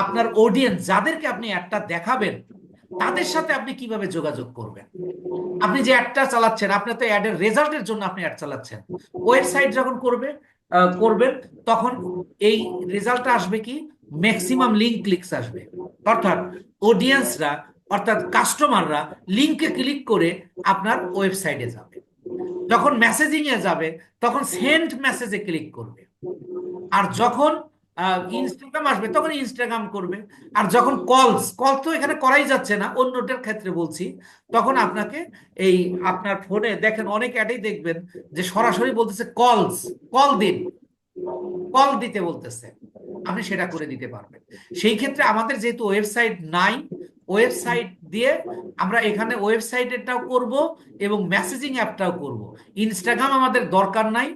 আপনার অডিয়েন্স যাদেরকে আপনি একটা দেখাবেন তাদের সাথে আপনি কিভাবে যোগাযোগ করবেন। আপনি যে অ্যাডটা চালাচ্ছেন, আপনি তো অ্যাডের রেজাল্টের জন্য আপনি অ্যাড চালাচ্ছেন। ওয়েবসাইট যখন করবেন তখন এই রেজাল্টটা আসবে কি, ম্যাক্সিমাম লিঙ্ক ক্লিকস আসবে, অর্থাৎ অডিয়েন্সরা, অর্থাৎ কাস্টমাররা লিঙ্কে ক্লিক করে আপনার ওয়েবসাইটে যাবে। যখন মেসেজিং এ যাবে তখন সেন্ড মেসেজে ক্লিক করবে, আর যখন ইনস্টাগ্রাম আসবে তখন ইনস্টাগ্রাম করবে, আর যখন কল তো এখানে করাই যাচ্ছে না, অন্যটার ক্ষেত্রে বলছি, তখন আপনাকে এই আপনার ফোনে দেখেন অনেক অ্যাডেই দেখবেন যে সরাসরি বলতেছে কল দিন, কল দিতে বলতেছে, আপনি সেটা করে দিতে পারবেন। সেই ক্ষেত্রে আমাদের যেহেতু ওয়েবসাইট নাই, ওয়েবসাইট দিয়ে আমরা এখানে ওয়েবসাইটেরটাও করব এবং মেসেজিং অ্যাপটাও করব। ইনস্টাগ্রাম আমাদের দরকার নাই,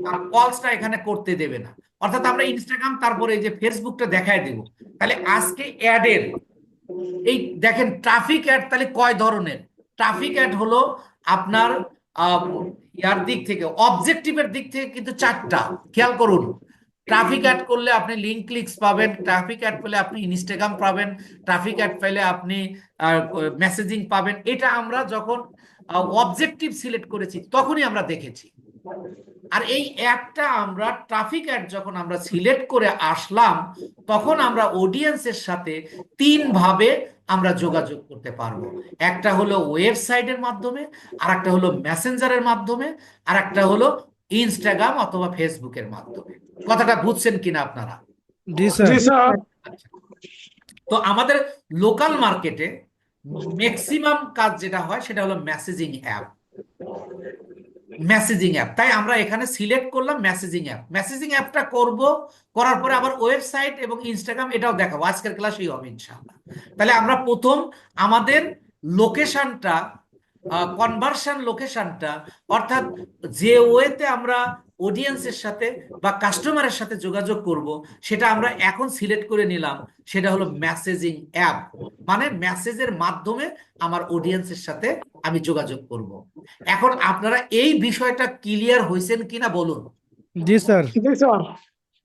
আর কলসটা এখানে করতে দেবে না, অর্থাৎ আমরা ইনস্টাগ্রাম তারপরে এই যে ফেসবুকটা দেখায় দেব। তাহলে আজকে অ্যাডের এই দেখেন ট্রাফিক অ্যাড তাহলে কয় ধরনের। ট্রাফিক অ্যাড হলো আপনার ইয়ার দিক থেকে, অবজেক্টিভের দিক থেকে কিন্তু চারটা, খেয়াল করুন। ট্রাফিক অ্যাড করলে আপনি লিঙ্ক ক্লিকস পাবেন, ট্রাফিক অ্যাড পেলে আপনি ইনস্টাগ্রাম পাবেন, ট্রাফিক অ্যাড পেলে আপনি মেসেজিং পাবেন। এটা আমরা যখন অবজেক্টিভ সিলেক্ট করেছি তখনই আমরা দেখেছি। আর এই অ্যাডটা আমরা ট্রাফিক অ্যাড যখন আমরা সিলেক্ট করে আসলাম, তখন আমরা অডিয়েন্সের সাথে তিন ভাবে আমরা যোগাযোগ করতে পারবো। একটা হলো ওয়েবসাইটের মাধ্যমে, আর একটা হলো মেসেঞ্জারের মাধ্যমে, আর একটা হলো ইনস্টাগ্রাম অথবা ফেসবুকের মাধ্যমে। কথাটা বুঝছেন কিনা আপনারা? জি স্যার। জি স্যার। আচ্ছা। তো আমাদের লোকাল মার্কেটে ম্যাক্সিমাম কাজ যেটা হয় সেটা হলো মেসেজিং অ্যাপ, মেসেজিং অ্যাপ। তাই আমরা এখানে সিলেক্ট করলাম মেসেজিং অ্যাপ। মেসেজিং অ্যাপটা করব, করার পরে আবার ওয়েবসাইট এবং ইনস্টাগ্রাম এটাও দেখাবো, আজকের ক্লাসেই হবে ইনশাআল্লাহ। তাহলে আমরা প্রথম আমাদের লোকেশনটা, কনভার্সন লোকেশনটা, অর্থাৎ যে ওয়েতে আমরা অডিয়েন্সের সাথে বা কাস্টমারের সাথে যোগাযোগ করব সেটা আমরা এখন সিলেক্ট করে নিলাম, সেটা হলো মেসেজিং অ্যাপ। মানে মেসেজের মাধ্যমে আমার অডিয়েন্সের সাথে আমি যোগাযোগ করব। এখন আপনারা এই বিষয়টা ক্লিয়ার হয়েছেন কিনা বলুন। জি স্যার। জি স্যার।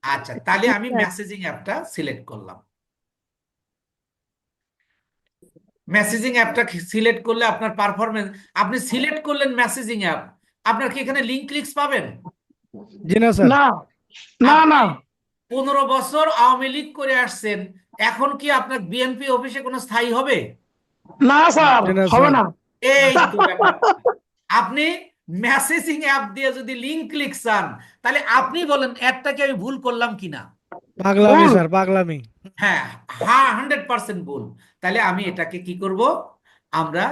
আচ্ছা, তাহলে আমি মেসেজিং অ্যাপটা সিলেক্ট করলাম। মেসেজিং অ্যাপটা সিলেক্ট করলে আপনার পারফরমেন্স, আপনি সিলেক্ট করলেন মেসেজিং অ্যাপ, আপনার কি এখানে লিংক ক্লিকস পাবেন? জি না স্যার। না না না। 15 বছর আওয়ামী লীগ করে আসছেন, এখন কি আপনার বিএনপি অফিসে কোনো স্থায়ী হবে? না স্যার, জি না হবে স্যার। না। এই তো ব্যাপার। আপনি মেসেজিং অ্যাপ দিয়ে যদি লিংক ক্লিক চান, তাহলে আপনি বলেন অ্যাডটাকে আমি ভুল করলাম কিনা? পাগলামি ভুল। স্যার, পাগলামি। হ্যাঁ, হ্যাঁ, 100% ভুল। তাহলে আমি এটাকে কি করব, আমরা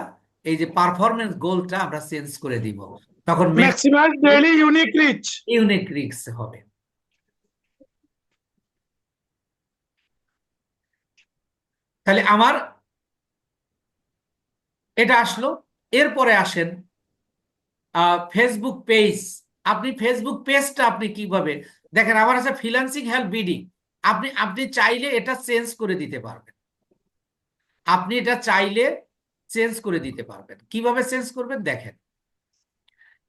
এই যে পারফরমেন্স গোলটা আমরা চেঞ্জ করে দিব, তখন maximum daily unique reach. Unique reach হবে। তাহলে আমার এটা আসলো। এরপরে আসেন ফেসবুক পেজ। আপনি ফেসবুক পেজটা আপনি কিভাবে দেখেন, আমার আছে ফ্রিল্যান্সিং হেল্প বিডি। আপনি আপনি চাইলে এটা চেঞ্জ করে দিতে পারবেন, আপনি এটা চাইলে চেঞ্জ করে দিতে পারবেন। কিভাবে চেঞ্জ করবেন দেখেন,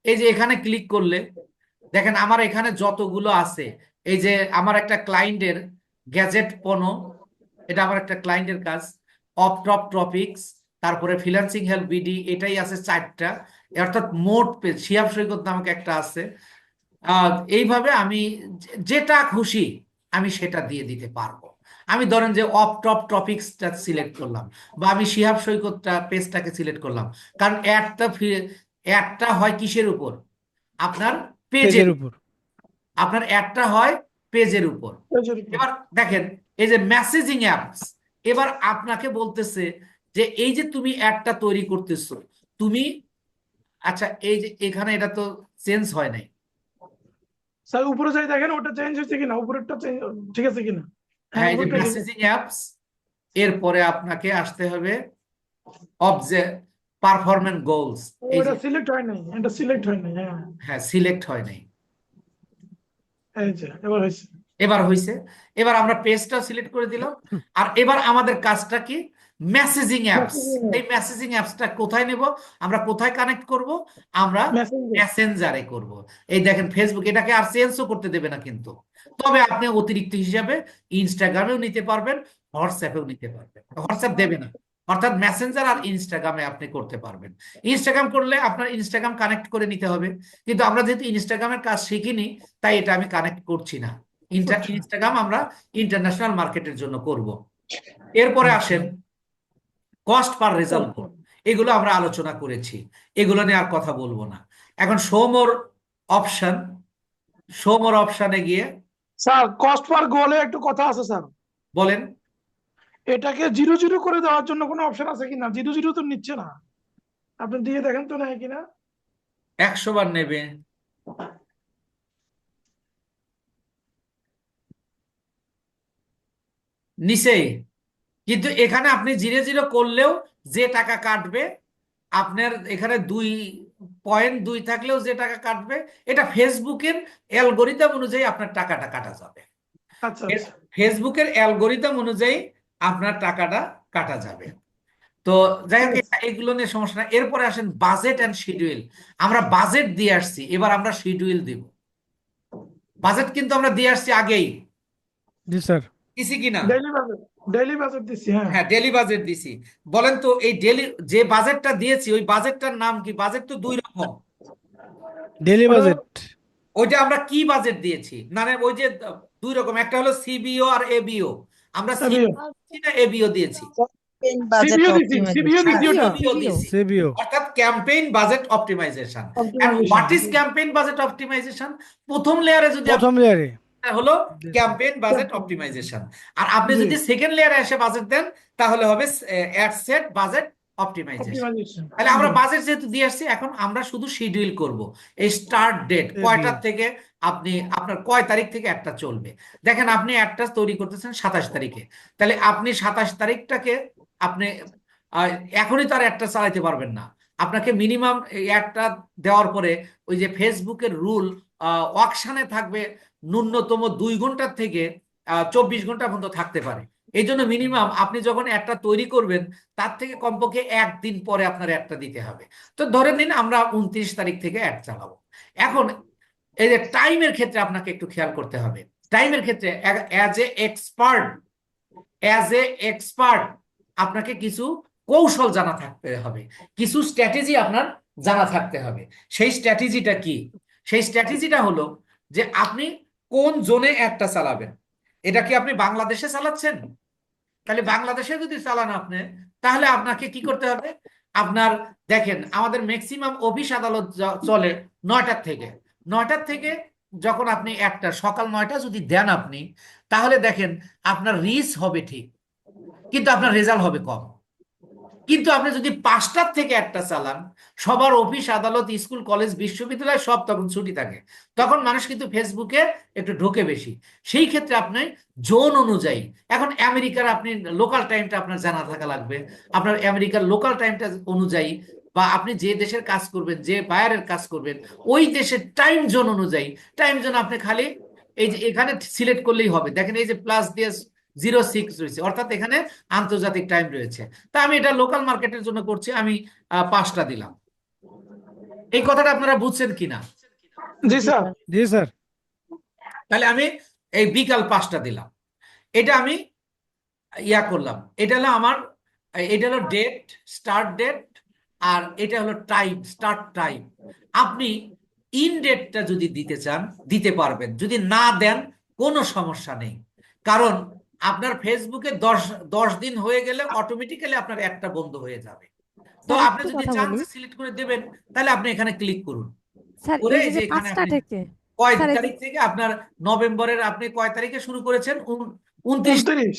এই যে এখানে ক্লিক করলে দেখেন আমার এখানে যতগুলো আছে, এই যে আমার একটা ক্লায়েন্টের গ্যাজেট পনো, এটা আমার একটা ক্লায়েন্টের কাজ, অফ টপ টপিকস, তারপরে ফ্রিল্যান্সিং হেল্প বিডি, এটাই আছে 4টা, অর্থাৎ মোট পেজ। শিহাব সৈকত নামক একটা আছে, এইভাবে আমি যেটা খুশি আমি সেটা দিয়ে দিতে পারবো। আমি ধরেন যে অফ টপ টপিকসটা সিলেক্ট করলাম, বা আমি শিহাব সৈকতটা পেজটাকে সিলেক্ট করলাম, কারণ অ্যাডটা হয় কিসের উপর? আপনার পেজের। পেজের উপর। আপনার অ্যাডটা হয় পেজের উপর। পেজের উপর। এবার দেখেন এই যে মেসেজিং অ্যাপস, এবার আপনাকে বলতেছে যে এই যে তুমি অ্যাডটা তৈরি করতেছো, তুমি, আচ্ছা এই যে এখানে এটা তো চেঞ্জ হয় নাই। স্যার উপরে যাই দেখেন ওটা চেঞ্জ হয়েছে কিনা, উপরেরটা চেঞ্জ ঠিক আছে কিনা। হ্যাঁ হ্যাঁ, এই যে উপরেরটা ঠিক আছে। মেসেজিং অ্যাপস, এরপরে আপনাকে আসতে হবে অবজেক্ট পারফরম্যান্স গোলস। এই যে, ওটা সিলেক্ট হয় নাই, এটা সিলেক্ট হয় নাই। হ্যাঁ হ্যাঁ সিলেক্ট হয় নাই, এই যে এবার হয়েছে। এবার হয়েছে। এবার আমরা পেজটা সিলেক্ট করে দিলাম। আর এবার আমাদের কাজটা কি? Messaging apps. এই মেসেজিং অ্যাপসটা কোথায় নেব? আমরা কোথায় কানেক্ট করব? আমরা মেসেঞ্জার। মেসেঞ্জারে করব। এই দেখেন ফেসবুক এটাকে আর চেঞ্জও করতে দেবে না কিন্তু। তবে আপনি অতিরিক্ত হিসাবে ইনস্টাগ্রামেও নিতে পারবেন, হোয়াটসঅ্যাপেও নিতে পারবেন। হোয়াটসঅ্যাপ দেবে না, অর্থাৎ মেসেঞ্জার আর ইনস্টাগ্রামে আপনি করতে পারবেন। ইনস্টাগ্রাম করলে আপনার ইনস্টাগ্রাম কানেক্ট করে নিতে হবে, কিন্তু আমরা যেহেতু ইনস্টাগ্রামের কাজ শিখিনি, তাই এটা আমি কানেক্ট করছি না। ইনস্টাগ্রাম আমরা ইন্টারন্যাশনাল মার্কেটের জন্য করব। এরপরে আসেন কস্ট পার রেজাল্ট কোড। এগুলো আমরা আলোচনা করেছি, এগুলো নিয়ে আর কথা বলবো না। এখন অপশন শো মোর অপশনে গিয়ে স্যার কস্ট পার গোলে একটু কথা আছে স্যার। বলেন। এটাকে 0 0 করে দেওয়ার জন্য কোনো অপশন আছে কিনা? 0 0 তো নিচ্ছে না, আপনি দিয়ে দেখেন তো নেয় কিনা। 100 বার নেবে। নিচেই, কিন্তু এখানে আপনি 0 0 করলেও যে টাকা কাটবে, আপনার এখানে 2.2 থাকলেও যে টাকা কাটবে, এটা ফেসবুকের অ্যালগোরিদম অনুযায়ী আপনার টাকাটা কাটা যাবে। আচ্ছা আচ্ছা। ফেসবুকের অ্যালগোরিদম অনুযায়ী আপনার টাকাটা কাটা যাবে। তো যাই হোক, এগুলো নিয়ে সমস্যা না। এরপরে আসেন বাজেট অ্যান্ড শিডিউল। আমরা বাজেট দিয়ে আসছি, এবার আমরা শিডিউল দিব। বাজেট কিন্তু আমরা দিয়ে আসছি আগেই, জি স্যার। দিছি কিনা? ডেইলি বাজেট দিচ্ছি। হ্যাঁ হ্যাঁ, ডেলি বাজেট দিছি। বলেন তো এই ডেলি যে বাজেটটা দিয়েছি ওই বাজেটটার নাম কি? বাজেট তো দুই রকম। Daily budget. ওইটা আমরা কি বাজেট দিয়েছি? মানে ওই যে দুই রকম, একটা হলো সিবিও আর এবিও। আমরা সিবিও সিবিও না এবিও দিয়েছি? সিবিও দিচ্ছি, সিবিও দিচ্ছি ওটা। সিবিও দিয়েছি, সেবিও। অর্থাৎ campaign budget optimization. And optimization. What is campaign budget optimization? প্রথম লেয়ারে যদি প্রথম লেয়ারে। হলো ক্যাম্পেইন বাজেট অপটিমাইজেশন, আর আপনি জি। যদি সেকেন্ড লেয়ারে এসে বাজেট দেন তাহলে হবে ad set budget optimization. Optimization. তাহলে আমরা বাজেট যেহেতু দিয়ে আসছি, এখন আমরা শুধু শিডিউল করব। এই স্টার্ট ডেট কয়টার থেকে, আপনি আপনার কয় তারিখ থেকে একটা চলবে। দেখেন আপনি একটা তৈরি করতেছেন 27 তারিখে, তাহলে আপনি 27 তারিখটাকে আপনি এখনই তো আর একটা চালাইতে পারবেন না। আপনাকে মিনিমাম একটা দেওয়ার পরে ওই যে ফেসবুকের রুল, অকশানে থাকবে ন্যূনতম 2 ঘন্টার থেকে 24 ঘন্টা পর্যন্ত থাকতে পারে। এই জন্য মিনিমাম আপনি যখন একটা তৈরি করবেন তার থেকে কমপক্ষে একদিন পরে আপনার একটা দিতে হবে। তো ধরে নিন আমরা 29 তারিখ থেকে অ্যাড চালাবো। এখন এই যে টাইমের ক্ষেত্রে আপনাকে একটু খেয়াল করতে হবে। টাইমের ক্ষেত্রে অ্যাজ এ এক্সপার্ট আপনাকে কিছু কৌশল জানা থাকতে হবে, কিছু স্ট্র্যাটেজি আপনার জানা থাকতে হবে। সেই স্ট্র্যাটেজিটা কি? সেই স্ট্র্যাটেজিটা হলো যে আপনি কোন জোনে একটা চালাবেন। এটা কি আপনি বাংলাদেশে চালাচ্ছেন? তাহলে বাংলাদেশে যদি চালান আপনি, তাহলে আপনাকে কি করতে হবে? আপনার দেখেন আমাদের ম্যাক্সিমাম অফিস আদালত চলে 9টার থেকে। 9টার থেকে যখন আপনি একটা সকাল 9টা যদি দেন আপনি, তাহলে দেখেন আপনার রিচ হবে ঠিক, কিন্তু আপনার রেজাল্ট হবে কম। কিন্তু আপনি যদি 5টার থেকে একটা চালান, সবার অফিস আদালত স্কুল কলেজ বিশ্ববিদ্যালয় সব তখন ছুটি থাকে, তখন মানুষ কিন্তু ফেসবুকে একটু ঢোকে বেশি। সেই ক্ষেত্রে আপনি জোন অনুযায়ী, এখন আমেরিকার আপনি লোকাল টাইমটা আপনার জানা থাকা লাগবে। আপনার আমেরিকার লোকাল টাইমটা অনুযায়ী, বা আপনি যে দেশের কাজ করবেন, যে বায়ারের কাজ করবেন, ওই দেশের টাইম জোন অনুযায়ী, টাইম জোন আপনি খালি এই যে এখানে সিলেক্ট করলেই হবে। দেখেন এই যে প্লাস দিয়ে 06 রয়েছে, অর্থাৎ এখানে আন্তর্জাতিক টাইম রয়েছে। তা আমি এটা লোকাল মার্কেটের জন্য করছি, আমি 5টা দিলাম। এই কথাটা আপনারা বুঝছেন কিনা? জি স্যার। জি স্যার। তাহলে আমি এই বিকাল 5টা দিলাম। এটা আমি করলাম। এটা হলো আমার, এটা হলো ডেট, স্টার্ট ডেট, আর এটা হলো টাইম, স্টার্ট টাইম। আপনি ইনডেটটা যদি দিতে চান দিতে পারবেন, যদি না দেন কোনো সমস্যা নেই। কারণ আপনার ফেসবুকে 10 দিন হয়ে গেলে অটোমেটিক্যালি আপনার অ্যাডটা বন্ধ হয়ে যাবে। তো স্যার আপনি একটু যদি কথা চান বলি। যে সিলেক্ট করে দেবেন, তাহলে আপনি এখানে ক্লিক করুন, স্যার করে এই এই যে যে যে এখানে 5টা আপনি থেকে, কয় স্যার এই যে তারিখ থেকে আপনার নভেম্বরের আপনি কয় তারিখে শুরু করেছেন? 29। 29,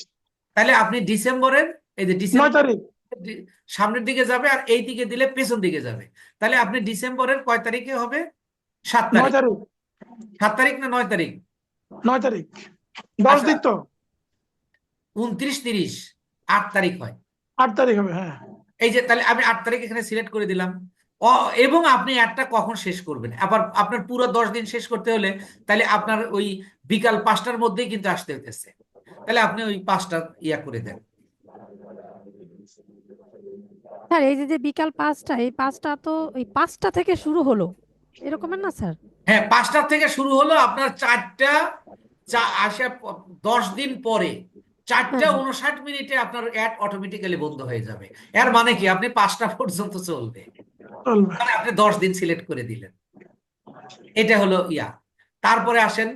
তাহলে আপনি ডিসেম্বরের এই যে 9 ডিসেম্বর তারিখ, সামনের দিকে যাবে, আর এই দিকে দিলে পেছন দিকে যাবে। তাহলে আপনি ডিসেম্বরের কয় তারিখে হবে? 7 9 তারিখ। তারিখ, 7 তারিখ না 9 তারিখ? 9 তারিখ, 10 আচ্ছা, দিন তো, 29, 30, 8 তারিখ হয়। 8 তারিখ হবে, হ্যাঁ। এই যে তাহলে আমি 8 তারিখ এখানে সিলেক্ট করে দিলাম। এবং আপনি একটা কখন শেষ করবেন, আবার আপনার পুরো 10 দিন শেষ করতে হলে তাহলে আপনার ওই বিকাল 5টার মধ্যেই কিন্তু আসতে হতেছে। তাহলে আপনি ওই 5টা ইয়া করে দেন। স্যার এই যে যে বিকাল 5টা, এই 5টা তো এই 5টা থেকে শুরু হলো, এরকমের না স্যার? হ্যাঁ, 5টার থেকে শুরু হলো, আপনার 4টা আসা 10 দিন পরে হ্যাঁ 4টা 59 মিনিটে আপনার অ্যাড অটোমেটিক্যালি বন্ধ হয়ে যাবে। এর মানে কি, আপনি 5টা পর্যন্ত চলবে, চলবে। মানে আপনি 10 দিন সিলেক্ট করে দিলেন। এটা হলো ইয়া। তারপরে আসেন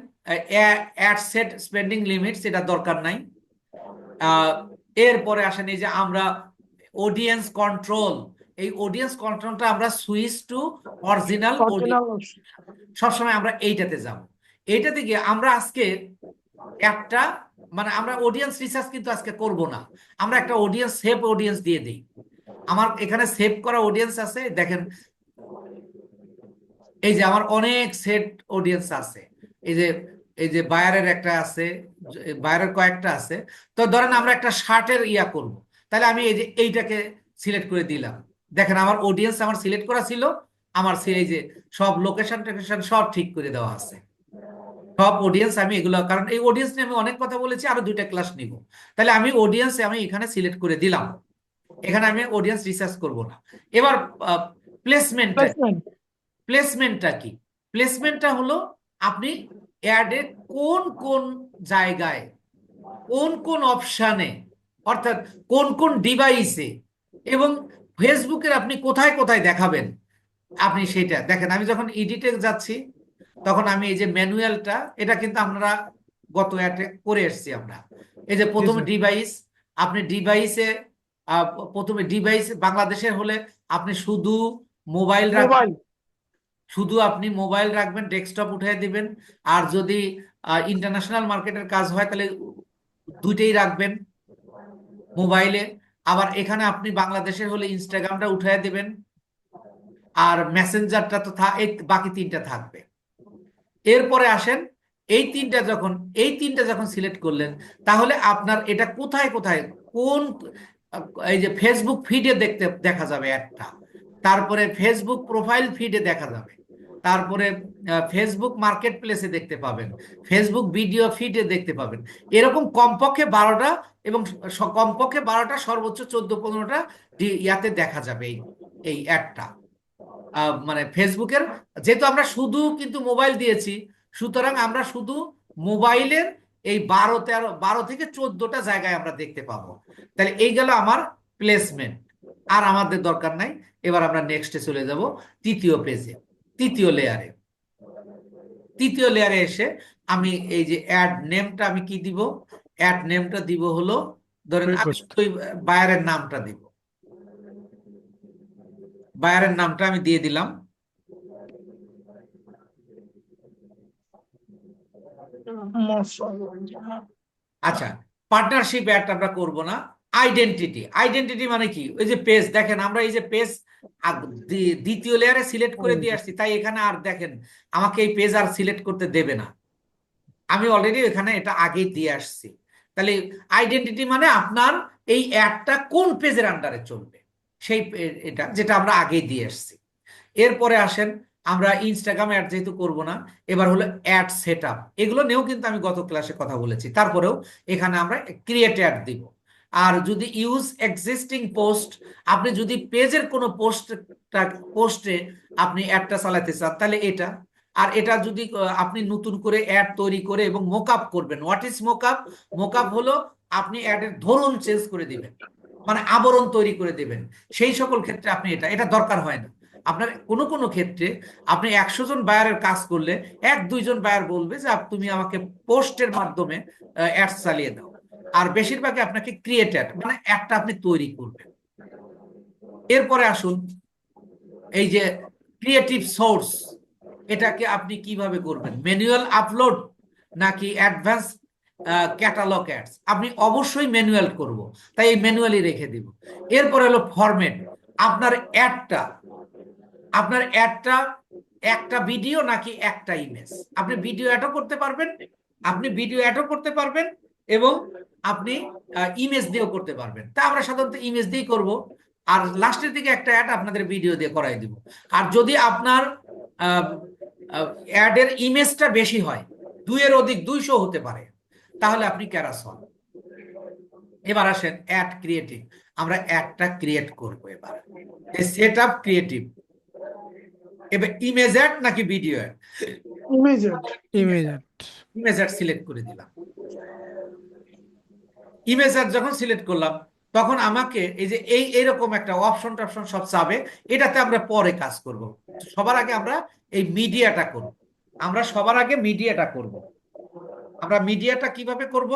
অ্যাড সেট স্পেন্ডিং লিমিট, সেটা দরকার নাই। এরপরে আসেন এই যে আমরা অডিয়েন্স কন্ট্রোল, এই অডিয়েন্স কন্ট্রোলটা আমরা সুইচ টু অরিজিনাল অরিজিনাল, সবসময় আমরা এইটাতে যাব। এইটাতে গিয়ে আমরা আজকে একটা মানে আমরা অডিয়েন্স রিসার্চ কিন্তু আজকে করব না, আমরা একটা অডিয়েন্স সেভ অডিয়েন্স দিয়ে দিই। আমার এখানে সেভ করা অডিয়েন্স আছে, দেখেন এই যে আমার অনেক সেট অডিয়েন্স আছে। এই যে বায়ারের একটা আছে, বায়ারের কয়েকটা আছে। তো ধরেন আমরা একটা শার্টের ইয়া করব, তাহলে আমি এই যে এইটাকে সিলেক্ট করে দিলাম। দেখেন আমার অডিয়েন্স আমার সিলেক্ট করা ছিল, আমার এই যে সব লোকেশন টোকেশন সব ঠিক করে দেওয়া আছে, সব অডিয়েন্স আমি এগুলো, কারণ এই অডিয়েন্স নিয়ে আমি অনেক কথা বলেছি, আরো 2টা ক্লাস নিব। তাহলে আমি অডিয়েন্স আমি এখানে সিলেক্ট করে দিলাম, এখানে আমি অডিয়েন্স রিসার্চ করব না। এবার প্লেসমেন্টটা, প্লেসমেন্ট, প্লেসমেন্টটা কি? প্লেসমেন্টটা হলো আপনি অ্যাডে কোন কোন জায়গায়, কোন কোন অপশানে, অর্থাৎ কোন কোন ডিভাইসে, এবং ফেসবুকের আপনি কোথায় কোথায় দেখাবেন, আপনি সেটা দেখেন। আমি যখন এডিটে যাচ্ছি, তখন আমি এই যে ম্যানুয়ালটা, এটা কিন্তু আমরা গত অ্যাডে করে এসেছি আমরা। এই যে প্রথমে স্যার। ডিভাইস, আপনি ডিভাইসে প্রথমে ডিভাইস বাংলাদেশের হলে আপনি শুধু মোবাইল রাখবেন, মোবাইল, শুধু আপনি মোবাইল রাখবেন, ডেস্কটপ উঠিয়ে দিবেন। আর যদি ইন্টারন্যাশনাল মার্কেটের কাজ হয় তাহলে দুইটাই রাখবেন মোবাইলে। আবার এখানে আপনি বাংলাদেশের হলে ইনস্টাগ্রামটা উঠিয়ে দিবেন, আর মেসেঞ্জারটা তো এই বাকি 3টা থাকবে। এরপরে আসেন এই তিনটা যখন সিলেক্ট করলেন, তাহলে আপনার এটা কোথায় কোথায় কোন এই যে ফেসবুক ফিডে দেখা যাবে একটা, তারপরে ফেসবুক প্রোফাইল ফিডে দেখা যাবে, তারপরে ফেসবুক মার্কেট প্লেসে দেখতে পাবেন, ফেসবুক ভিডিও ফিডে দেখতে পাবেন। এরকম কমপক্ষে 12টা, এবং কমপক্ষে 12টা সর্বোচ্চ 14-15টা ইয়াতে দেখা যাবে এই অ্যাডটা। মানে ফেসবুকের, যেহেতু আমরা শুধু কিন্তু মোবাইল দিয়েছি, সুতরাং আমরা শুধু মোবাইলের এই 12 থেকে 14টা জায়গায় আমরা দেখতে পাবো। তাহলে এই গেল আমার প্লেসমেন্ট, আর আমাদের দরকার নাই। এবার আমরা নেক্সটে চলে যাব, তৃতীয় পেজে, তৃতীয় লেয়ারে এসে আমি এই যে অ্যাড নেমটা আমি কি দিব? অ্যাড নেমটা দিব হলো, ধরেন আমি রিকোয়েস্ট। শুধু বায়ারের নামটা দিব, বায়ারের নামটা আমি দিয়ে দিলাম। আচ্ছা, পার্টনারশিপ অ্যাড আমরা করব না। আইডেন্টিটি, আইডেন্টিটি মানে কি? ওই যে পেজ, দেখেন আমরা এই যে পেজ দ্বিতীয় লেয়ারে সিলেক্ট করে দিয়ে আসছি, তাই এখানে আর দেখেন আমাকে এই পেজ আর সিলেক্ট করতে দেবে না, আমি অলরেডি এখানে এটা আগেই দিয়ে আসছি। তাহলে আইডেন্টিটি মানে আপনার এই অ্যাডটা কোন পেজের আন্ডারে চলবে, সেই এটা যেটা আমরা আগেই দিয়ে আসছি। এরপরে আসেন আমরা ইনস্টাগ্রাম অ্যাড যেহেতু করব না, এবার হলো অ্যাড সেটআপ, এগুলো নিয়েও কিন্তু আমি গত ক্লাসে কথা বলেছি। তারপরেও এখানে আমরা ক্রিয়েট অ্যাড দিব। আর যদি ইউজ এক্সিস্টিং পোস্ট, আপনি যদি পেজের কোনো পোস্টে আপনি অ্যাডটা চালাতে চান তাহলে এটা। আর এটা যদি আপনি নতুন করে অ্যাড তৈরি করে এবং মোকআপ করবেন, হোয়াট ইজ মোকআপ? মোকআপ হলো আপনি অ্যাডের ধরন চেঞ্জ করে দিবেন, মানে আবরণ তৈরি করে দেবেন, সেই সকল ক্ষেত্রে আপনি এটা দরকার হয় না। আপনার কোনো কোনো ক্ষেত্রে আপনি 100 জন বায়ারের কাজ করলে 1-2 জন বায়ার বলবে যে তুমি আমাকে পোস্টের মাধ্যমে অ্যাডস চালিয়ে দাও, আর বেশিরভাগই আপনাকে ক্রিয়েটেড মানে একটা আপনি তৈরি করবেন। এরপরে আসুন এই যে ক্রিয়েটিভ সোর্স, এটাকে আপনি কিভাবে করবেন, ম্যানুয়াল আপলোড নাকি অ্যাডভান্স ক্যাটালগ অ্যাডস? আপনি অবশ্যই ম্যানুয়াল করব, তাই এই ম্যানুয়ালি রেখে দিব। এরপর হলো ফরম্যাট, আপনার অ্যাডটা একটা ভিডিও নাকি একটা ইমেজ? আপনি ভিডিও অ্যাডও করতে পারবেন, এবং আপনি ইমেজ দিয়েও করতে পারবেন। তা আমরা সাধারণত ইমেজ দিয়েই করব, আর লাস্টের দিকে একটা অ্যাড আপনাদের ভিডিও দিয়ে করাই দিব। আর যদি আপনার অ্যাডের ইমেজটা বেশি হয়, 2-এর অধিক 200 হতে পারে, তাহলে আপনি ক্যারাসল। এবার আসেন অ্যাড ক্রিয়েটিভ, আমরা অ্যাডটা ক্রিয়েট করব। এবার সেট আপ ক্রিয়েটিভ, এবার ইমেজ অ্যাড নাকি ভিডিও অ্যাড? ইমেজেড। ইমেজ ইমেজ অ্যাড সিলেক্ট করে দিলাম। ইমেজ অ্যাড যখন সিলেক্ট করলাম, তখন আমাকে এই যে এইরকম একটা অপশন টপশন সব চাবে, এটাতে আমরা পরে কাজ করব। সবার আগে আমরা এই মিডিয়াটা করব। আমরা মিডিয়াটা কিভাবে করব?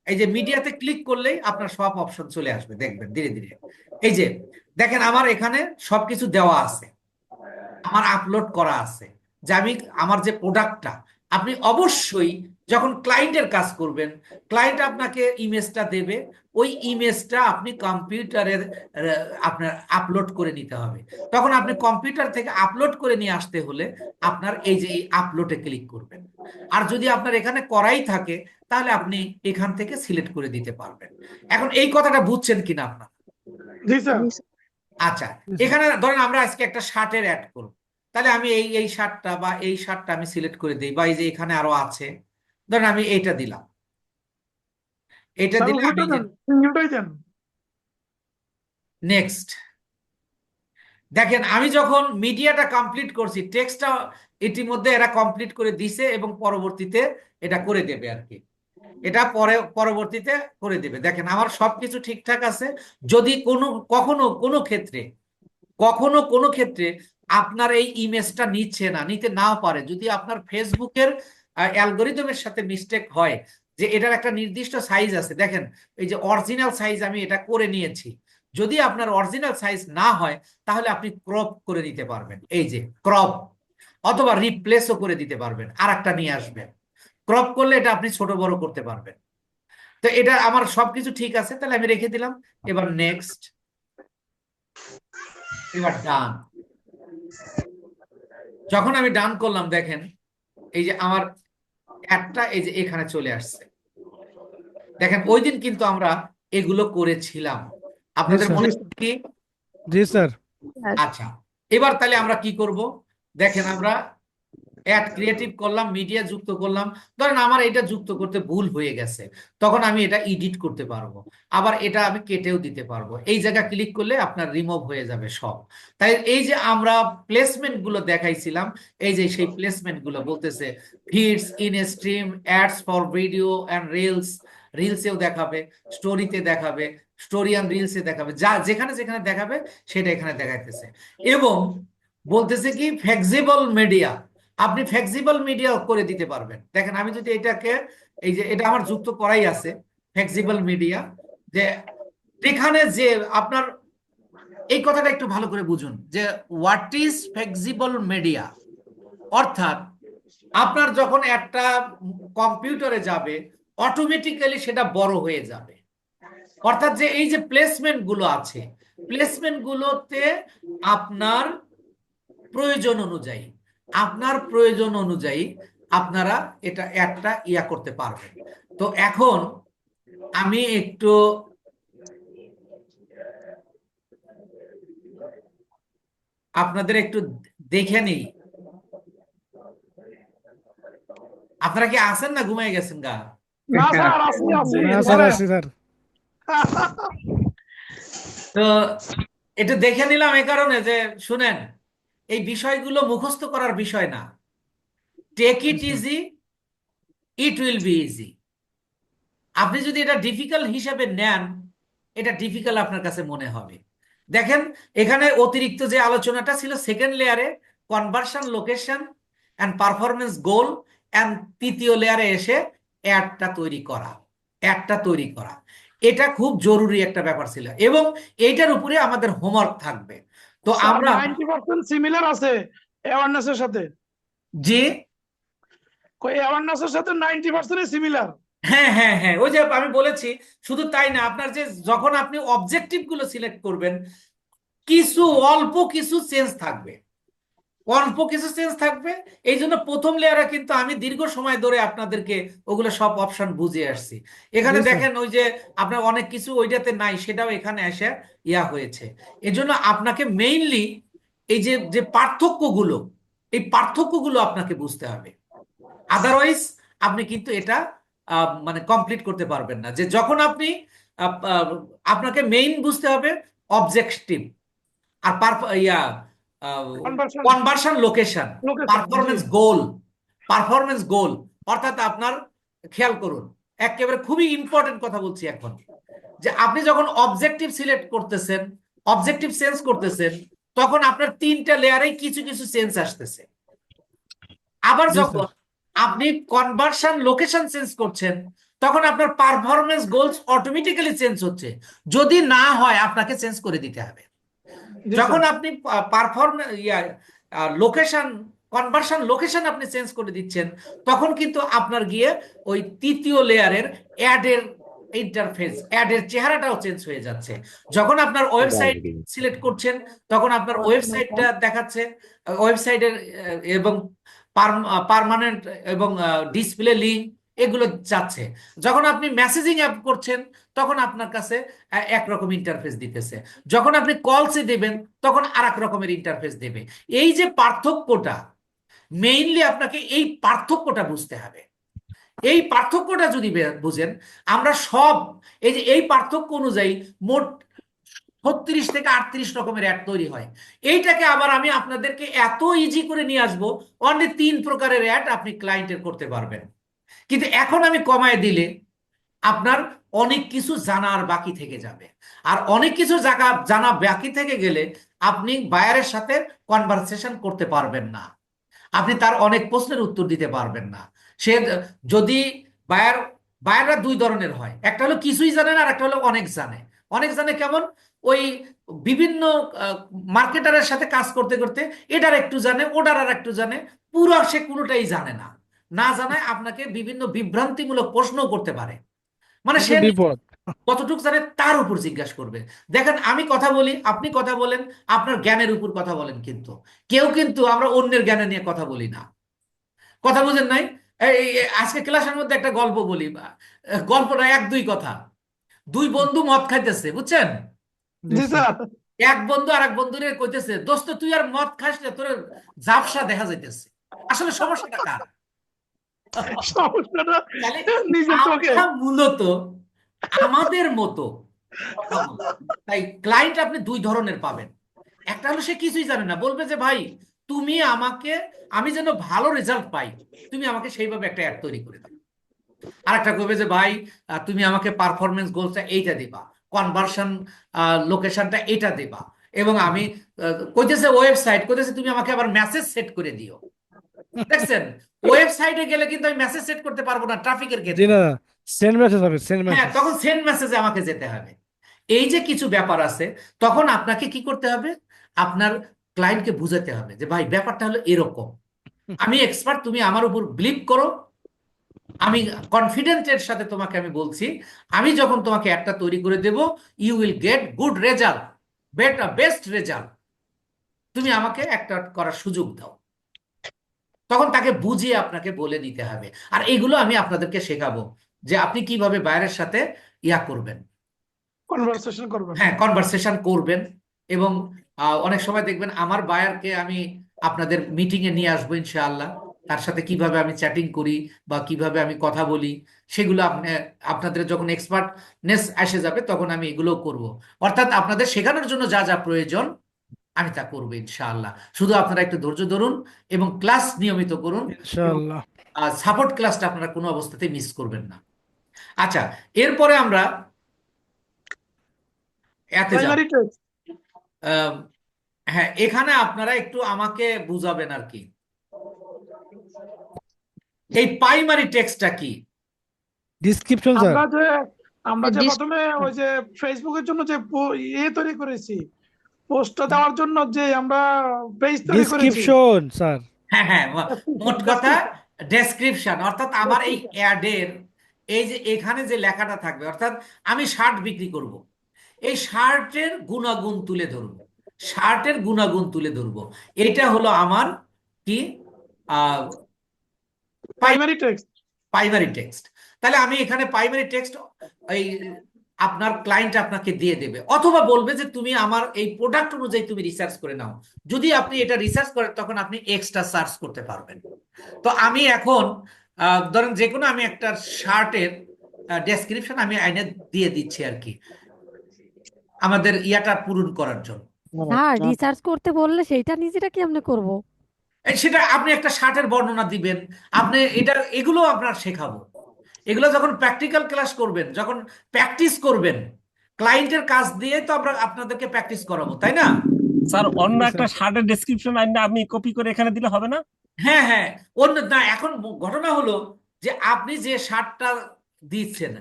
এই যে মিডিয়াতে ক্লিক করলেই আপনার সব অপশন চলে আসবে, দেখবেন ধীরে ধীরে। এই যে দেখেন আমার এখানে সবকিছু দেওয়া আছে, আমার আপলোড করা আছে, যে আমি আমার যে প্রোডাক্টটা, আপনি অবশ্যই যখন ক্লায়েন্টের কাজ করবেন, ক্লায়েন্ট আপনাকে ইমেজটা দেবে, ওই ইমেজটা আপনি কম্পিউটারের আপনার আপলোড করে নিতে হবে। তখন আপনি কম্পিউটার থেকে আপলোড করে নিয়ে আসতে হলে আপনার এই যে এই আপলোডে ক্লিক করবেন। আর যদি আপনার এখানে করাই থাকে, তাহলে আপনি এখান থেকে সিলেক্ট করে দিতে পারবেন। এখন এই কথাটা বুঝছেন কিনা আপনার? জি স্যার। আচ্ছা, এখানে ধরেন আমরা আজকে একটা শার্টের অ্যাড করব, তাহলে আমি এই শার্টটা বা এই শার্টটা আমি সিলেক্ট করে দিই, বা এই যে এখানে আরো আছে, ধরেন আমি এইটা দিলাম, এটা স্যার দিলে উল্টোটা আমি দেন, সিঙ্গেলটাই দেন। নেক্সট। দেখেন আমি যখন মিডিয়াটা কমপ্লিট করছি, টেক্সটটা ইতিমধ্যে এরা কমপ্লিট করে দিছে, এবং পরবর্তীতে এটা করে দেবে আর কি, এটা পরবর্তীতে করে দেবে। দেখেন আমার সবকিছু ঠিকঠাক আছে। যদি কখনো কোনো ক্ষেত্রে আপনার এই ইমেজটা নিতে নাও পারে, যদি আপনার ফেসবুকের অ্যালগোরিদমের সাথে মিস্টেক হয়, যে এটার একটা নির্দিষ্ট সাইজ আছে, দেখেন এই যে অরিজিনাল সাইজ আমি এটা করে নিয়েছি, যদি আপনার অরিজিনাল সাইজ না হয়, তাহলে আপনি ক্রপ করে দিতে পারবেন, এই যে ক্রপ, অথবা রিপ্লেসও করে দিতে পারবেন, আর একটা নিয়ে আসবেন। ক্রপ করলে এটা আপনি ছোট বড় করতে পারবেন। তো এটা আমার সবকিছু ঠিক আছে, তাহলে আমি রেখে দিলাম। এবার নেক্সট, এবার ডান। যখন আমি ডান করলাম, দেখেন এই যে আমার অ্যাডটা এই যে এখানে চলে আসছে। দেখেন ওই দিন কিন্তু আমরা এগুলো করেছিলাম, আপনাদের স্যার। মনে আছে কি? জি স্যার। আচ্ছা, এবার তাহলে আমরা কি করব? দেখেন আমরা অ্যাড ক্রিয়েটিভ করলাম, মিডিয়া যুক্ত করলাম। ধরেন আমার এটা যুক্ত করতে ভুল হয়ে গেছে, তখন আমি এটা এডিট করতে পারবো, আবার এটা আমি কেটেও দিতে পারবো। এই জায়গা ক্লিক করলে আপনার রিমুভ হয়ে যাবে সব। তাই এই যে আমরা প্লেসমেন্ট গুলো দেখাইছিলাম, এই যে সেই প্লেসমেন্ট গুলো বলতেছে feeds, in stream, ads for video and রিলসেও দেখাবে, স্টোরিতে দেখাবে, স্টোরি অ্যান্ড রিলসে দেখাবে, যা যেখানে যেখানে দেখাবে সেটা এখানে দেখাইতেছে। এবং বলতেছে কি ফ্লেক্সিবল মিডিয়া, আপনি ফ্লেক্সিবল মিডিয়া করে দিতে পারবেন। দেখেন আমি যদি এটাকে, এই যে এটা আমার যুক্ত করাই আছে ফ্লেক্সিবল মিডিয়া, যে এখানে যে আপনার এই কথাটা একটু ভালো করে বুঝুন, যে হোয়াট ইজ ফ্লেক্সিবল মিডিয়া। অর্থাৎ আপনার যখন একটা কম্পিউটারে যাবে, অটোমেটিক্যালি সেটা বড় হয়ে যাবে। অর্থাৎ যে এই যে প্লেসমেন্ট গুলো আছে, প্লেসমেন্ট গুলোতে আপনার প্রয়োজন অনুযায়ী আপনারা এটা একটা করতে পারবেন। তো এখন আমি একটু আপনাদের একটু দেখে নিই, আপনারা কি আছেন না ঘুমাই গেছেন গা? না স্যার, আসি আসি না স্যার, আসি স্যার। তো এটা দেখে নিলাম এই কারণে যে শুনেন, এই বিষয়গুলো মুখস্থ করার বিষয় না। Take it easy, it will be easy. আপনি যদি এটা ডিফিকাল্ট হিসেবে নেন, এটা ডিফিকাল্ট আপনার কাছে মনে হবে। দেখেন এখানে অতিরিক্ত যে আলোচনাটা ছিল সেকেন্ড লেয়ারে conversion location and performance goal and তৃতীয় লেয়ারে এসে অ্যাডটা তৈরি করা এটা খুব জরুরি একটা ব্যাপার ছিল এবং এইটার উপরে আমাদের হোমওয়ার্ক থাকবে। তো স্যার আমরা 90% সিমিলার আছে অ্যাওয়ারনেস এর সাথে, যে অ্যাওয়ারনেস এর সাথে 90% সিমিলার। হ্যাঁ হ্যাঁ হ্যাঁ, ওই যে আমি বলেছি, শুধু তাই না, আপনার যে যখন আপনি অবজেক্টিভ গুলো সিলেক্ট করবেন অল্প কিছু চেঞ্জ থাকবে, এই জন্য প্রথম লেয়ারে কিন্তু আমি দীর্ঘ সময় ধরে আপনাদেরকে ওগুলো সব অপশন বুঝিয়ে আসছি। এখানে জি স্যার। দেখেন ওই যে আপনার অনেক কিছু ওইটাতে নাই, সেটাও এখানে এসে হয়েছে। এজন্য আপনাকে মেইনলি এই যে যে পার্থক্যগুলো, এই পার্থক্যগুলো আপনাকে বুঝতে হবে, আদারওয়াইজ আপনি কিন্তু এটা মানে কমপ্লিট করতে পারবেন না। যে যখন আপনি আপনাকে মেইন বুঝতে হবে অবজেক্টিভ আর কনভার্সন কনভার্সন লোকেশন, লোকেশন, জি পারফরমেন্স গোল। অর্থাৎ আপনার খেয়াল করুন, একেবারে খুবই ইম্পর্টেন্ট কথা বলছি এখন, যে আপনি যখন অবজেক্টিভ সিলেক্ট করতেছেন, অবজেক্টিভ চেঞ্জ করতেছেন, তখন আপনার তিনটা লেয়ারে কিছু কিছু চেঞ্জ আসতেছে। আবার জি যখন স্যার। আপনি কনভার্সন লোকেশন চেঞ্জ করছেন, তখন আপনার পারফরমেন্স গোলস অটোমেটিক্যালি চেঞ্জ হচ্ছে। যদি না হয় আপনাকে চেঞ্জ করে দিতে হবে। জি যখন স্যার। আপনি পারফরমেন্স লোকেশন কনভার্সন লোকেশন আপনি চেঞ্জ করে দিচ্ছেন, তখন কিন্তু আপনার গিয়ে ওই তৃতীয় লেয়ারের অ্যাডের ইন্টারফেস, অ্যাডের চেহারাটাও চেঞ্জ হয়ে যাচ্ছে। যখন আপনার ওয়েবসাইট সিলেক্ট করছেন, তখন আপনার ওয়েবসাইটটা দেখাচ্ছে, ওয়েবসাইটের এবং পার্মানেন্ট এবং ডিসপ্লে লিঙ্ক এগুলো যাচ্ছে। যখন আপনি মেসেজিং অ্যাপ করছেন, তখন আপনার কাছে একরকম ইন্টারফেস দিতেছে। যখন আপনি কলসে দেবেন, তখন আর এক রকমের ইন্টারফেস দেবে। এই যে পার্থক্যটা, মেইনলি আপনাকে এই পার্থক্যটা বুঝতে হবে। এই পার্থক্যটা যদি বুঝেন, আমরা সব এই পার্থক্য অনুযায়ী মোট 36 থেকে 38 রকমের অ্যাড তৈরি হয়। এইটাকে আবার আমি আপনাদেরকে এত ইজি করে নিয়ে আসবো, অনলি 3 প্রকারের অ্যাড আপনি ক্লায়েন্টের করতে পারবেন। কিন্তু এখন আমি কমায় দিলে আপনার অনেক কিছু জানার বাকি থেকে যাবে, আর অনেক কিছু জানা বাকি থেকে গেলে আপনি বায়ারের সাথে কনভারসেশন করতে পারবেন না, আপনি তার অনেক প্রশ্নের উত্তর দিতে পারবেন না। সে যদি বায়াররা দুই ধরনের হয়, একটা হলো কিছুই জানে না, আর একটা হলো অনেক জানে। অনেক জানে কেমন, ওই বিভিন্ন মার্কেটারের সাথে কাজ করতে করতে এটার একটু জানে, ওটার আর একটু জানে, পুরো সে কোনোটাই জানে না। না জানায় আপনাকে বিভিন্ন বিভ্রান্তিমূলক প্রশ্নও করতে পারে। মানে এ তো সে বিপদ। কতটুকু জানে তার উপর জিজ্ঞাসা করবে। দেখেন আমি কথা বলি, আপনি কথা বলেন, আপনার জ্ঞানের উপর কথা বলেন, কিন্তু কিন্তু আমরা অন্যের জ্ঞানে নিয়ে কথা বলি না। কথা বুঝেন নাই? আজকে ক্লাসের মধ্যে একটা গল্প বলি, গল্পটা 1-2 কথা। দুই বন্ধু মদ খাইতেছে, বুঝছেন? জি জি স্যার। স্যার। এক বন্ধু আর এক বন্ধুরে কইতেছে, দোস্ত তুই আর মদ খাস না, তোর ঝাপসা দেখা যাইতেছে। আসলে সমস্যাটা কার? সমস্যাটা তাহলে নিজের চোখে। আমরা মূলত আমাদের মতো কথা বলি। তাই ক্লায়েন্ট আপনি দুই ধরনের পাবেন। একটা হলো সে কিছুই জানে না, বলবে যে ভাই তুমি আমাকে, আমি যেন ভালো রেজাল্ট পাই, তুমি আমাকে সেইভাবে একটা অ্যাড তৈরি করে দাও। আর একটা করবে যে ভাই তুমি আমাকে পারফরমেন্স গোলটা এইটা দিবা, কনভার্সন লোকেশনটা এটা দিবা, এবং আমি কইতেছে ওয়েবসাইট, কইতেছে তুমি আমাকে আবার মেসেজ সেট করে দিও। দেখছেন, ওয়েবসাইটে গেলে কিন্তু আমি মেসেজ সেট করতে পারবো না ট্রাফিকের জি ক্ষেত্রে। না, সেন্ড মেসেজ হবে, সেন্ড হ্যাঁ, মেসেজ। তখন সেন্ড মেসেজে আমাকে যেতে হবে। এই যে কিছু ব্যাপার আছে, তখন আপনাকে কি করতে হবে, আপনার ক্লায়েন্টকে বুঝাতে হবে যে ভাই ব্যাপারটা হলো এরকম, আমি এক্সপার্ট, তুমি আমার উপর বিলিভ করো, আমি কনফিডেন্টের সাথে তোমাকে আমি বলছি, আমি যখন তোমাকে একটা তৈরি করে দেব, you will get good result, best result, তুমি আমাকে একটা করার সুযোগ দাও। তখন তাকে বুঝিয়ে আপনাকে বলে নিতে হবে। আর এগুলো আমি আপনাদেরকে শেখাবো যে আপনি কিভাবে বাইরের সাথে করবেন, কনভারসেশন করবেন। হ্যাঁ কনভারসেশন করবেন। এবং অনেক সময় দেখবেন আমার বায়ারকে আমি আপনাদের মিটিং এ নিয়ে আসবো ইনশাআল্লাহ, তার সাথে কিভাবে আমি চ্যাটিং করি বা কিভাবে আমি কথা বলি, সেগুলো আপনাদের যখন এক্সপার্টনেস এসে যাবে তখন আমি এগুলো করব। অর্থাৎ আপনাদের শেখানোর জন্য যা যা প্রয়োজন আমি তা করবো ইনশাআল্লাহ। শুধু আপনারা একটু ধৈর্য ধরুন এবং ক্লাস নিয়মিত করুন, এবং ইনশাআল্লাহ। সাপোর্ট ক্লাসটা আপনারা কোনো অবস্থাতে মিস করবেন না। আচ্ছা, এরপরে আমরা এতে যাব। Primary test. আহ, হ্যাঁ, এখানে আপনারা একটু আমাকে বুঝাবেন আর কি, এই প্রাইমারি টেক্সটটা কি? Description sir. আমরা যে প্রথমে ওই যে ফেসবুকের জন্য যে তৈরি করেছি, পোস্টটা দেওয়ার জন্য যে আমরা পেজ তৈরি করেছি, ডিসক্রিপশন স্যার। হ্যাঁ হ্যাঁ, মোট কথা ডেসক্রিপশন, অর্থাৎ আমার এই অ্যাডের এই যে এখানে যে লেখাটা থাকবে, অর্থাৎ আমি শার্ট বিক্রি করব, এই শার্টের গুণাগুণ তুলে ধরবো, শার্টের গুণাগুণ তুলে ধরবো, এটা হলো আমার কি প্রাইমারি টেক্সট। Primary text. তাহলে আমি এখানে প্রাইমারি টেক্সট এই আপনার ক্লায়েন্ট আপনাকে দিয়ে দেবে, অথবা বলবে যে তুমি আমার এই প্রোডাক্ট অনুযায়ী তুমি রিসার্চ করে নাও। যদি আপনি এটা রিসার্চ করেন তখন আপনি এক্সট্রা সার্চ করতে পারবেন। তো আমি এখন ধরেন যে কোনো আমি একটা শার্টের ডেসক্রিপশন আমি আইনে দিয়ে দিচ্ছি আর কি, আমাদের ইয়াটা পূরণ করার জন্য। স্যার রিসার্চ করতে বললে সেইটা নিজেটা কেমনে করব? সেটা আপনি একটা শার্টের বর্ণনা দিবেন, আপনি এটা এগুলো আপনার শেখাবো। এগুলো যখন প্র্যাকটিক্যাল ক্লাস করবেন, যখন প্র্যাকটিস করবেন, ক্লায়েন্টের কাজ দিয়ে তো আমরা আপনাদেরকে প্র্যাকটিস করাবো, তাই না? স্যার অন্য জি, একটা স্যার। শার্টের ডেসক্রিপশন আমি কপি করে এখানে দিলে হবে না? হ্যাঁ হ্যাঁ, অন্য না, এখন ঘটনা হলো যে আপনি যে শার্টটা দিচ্ছেন,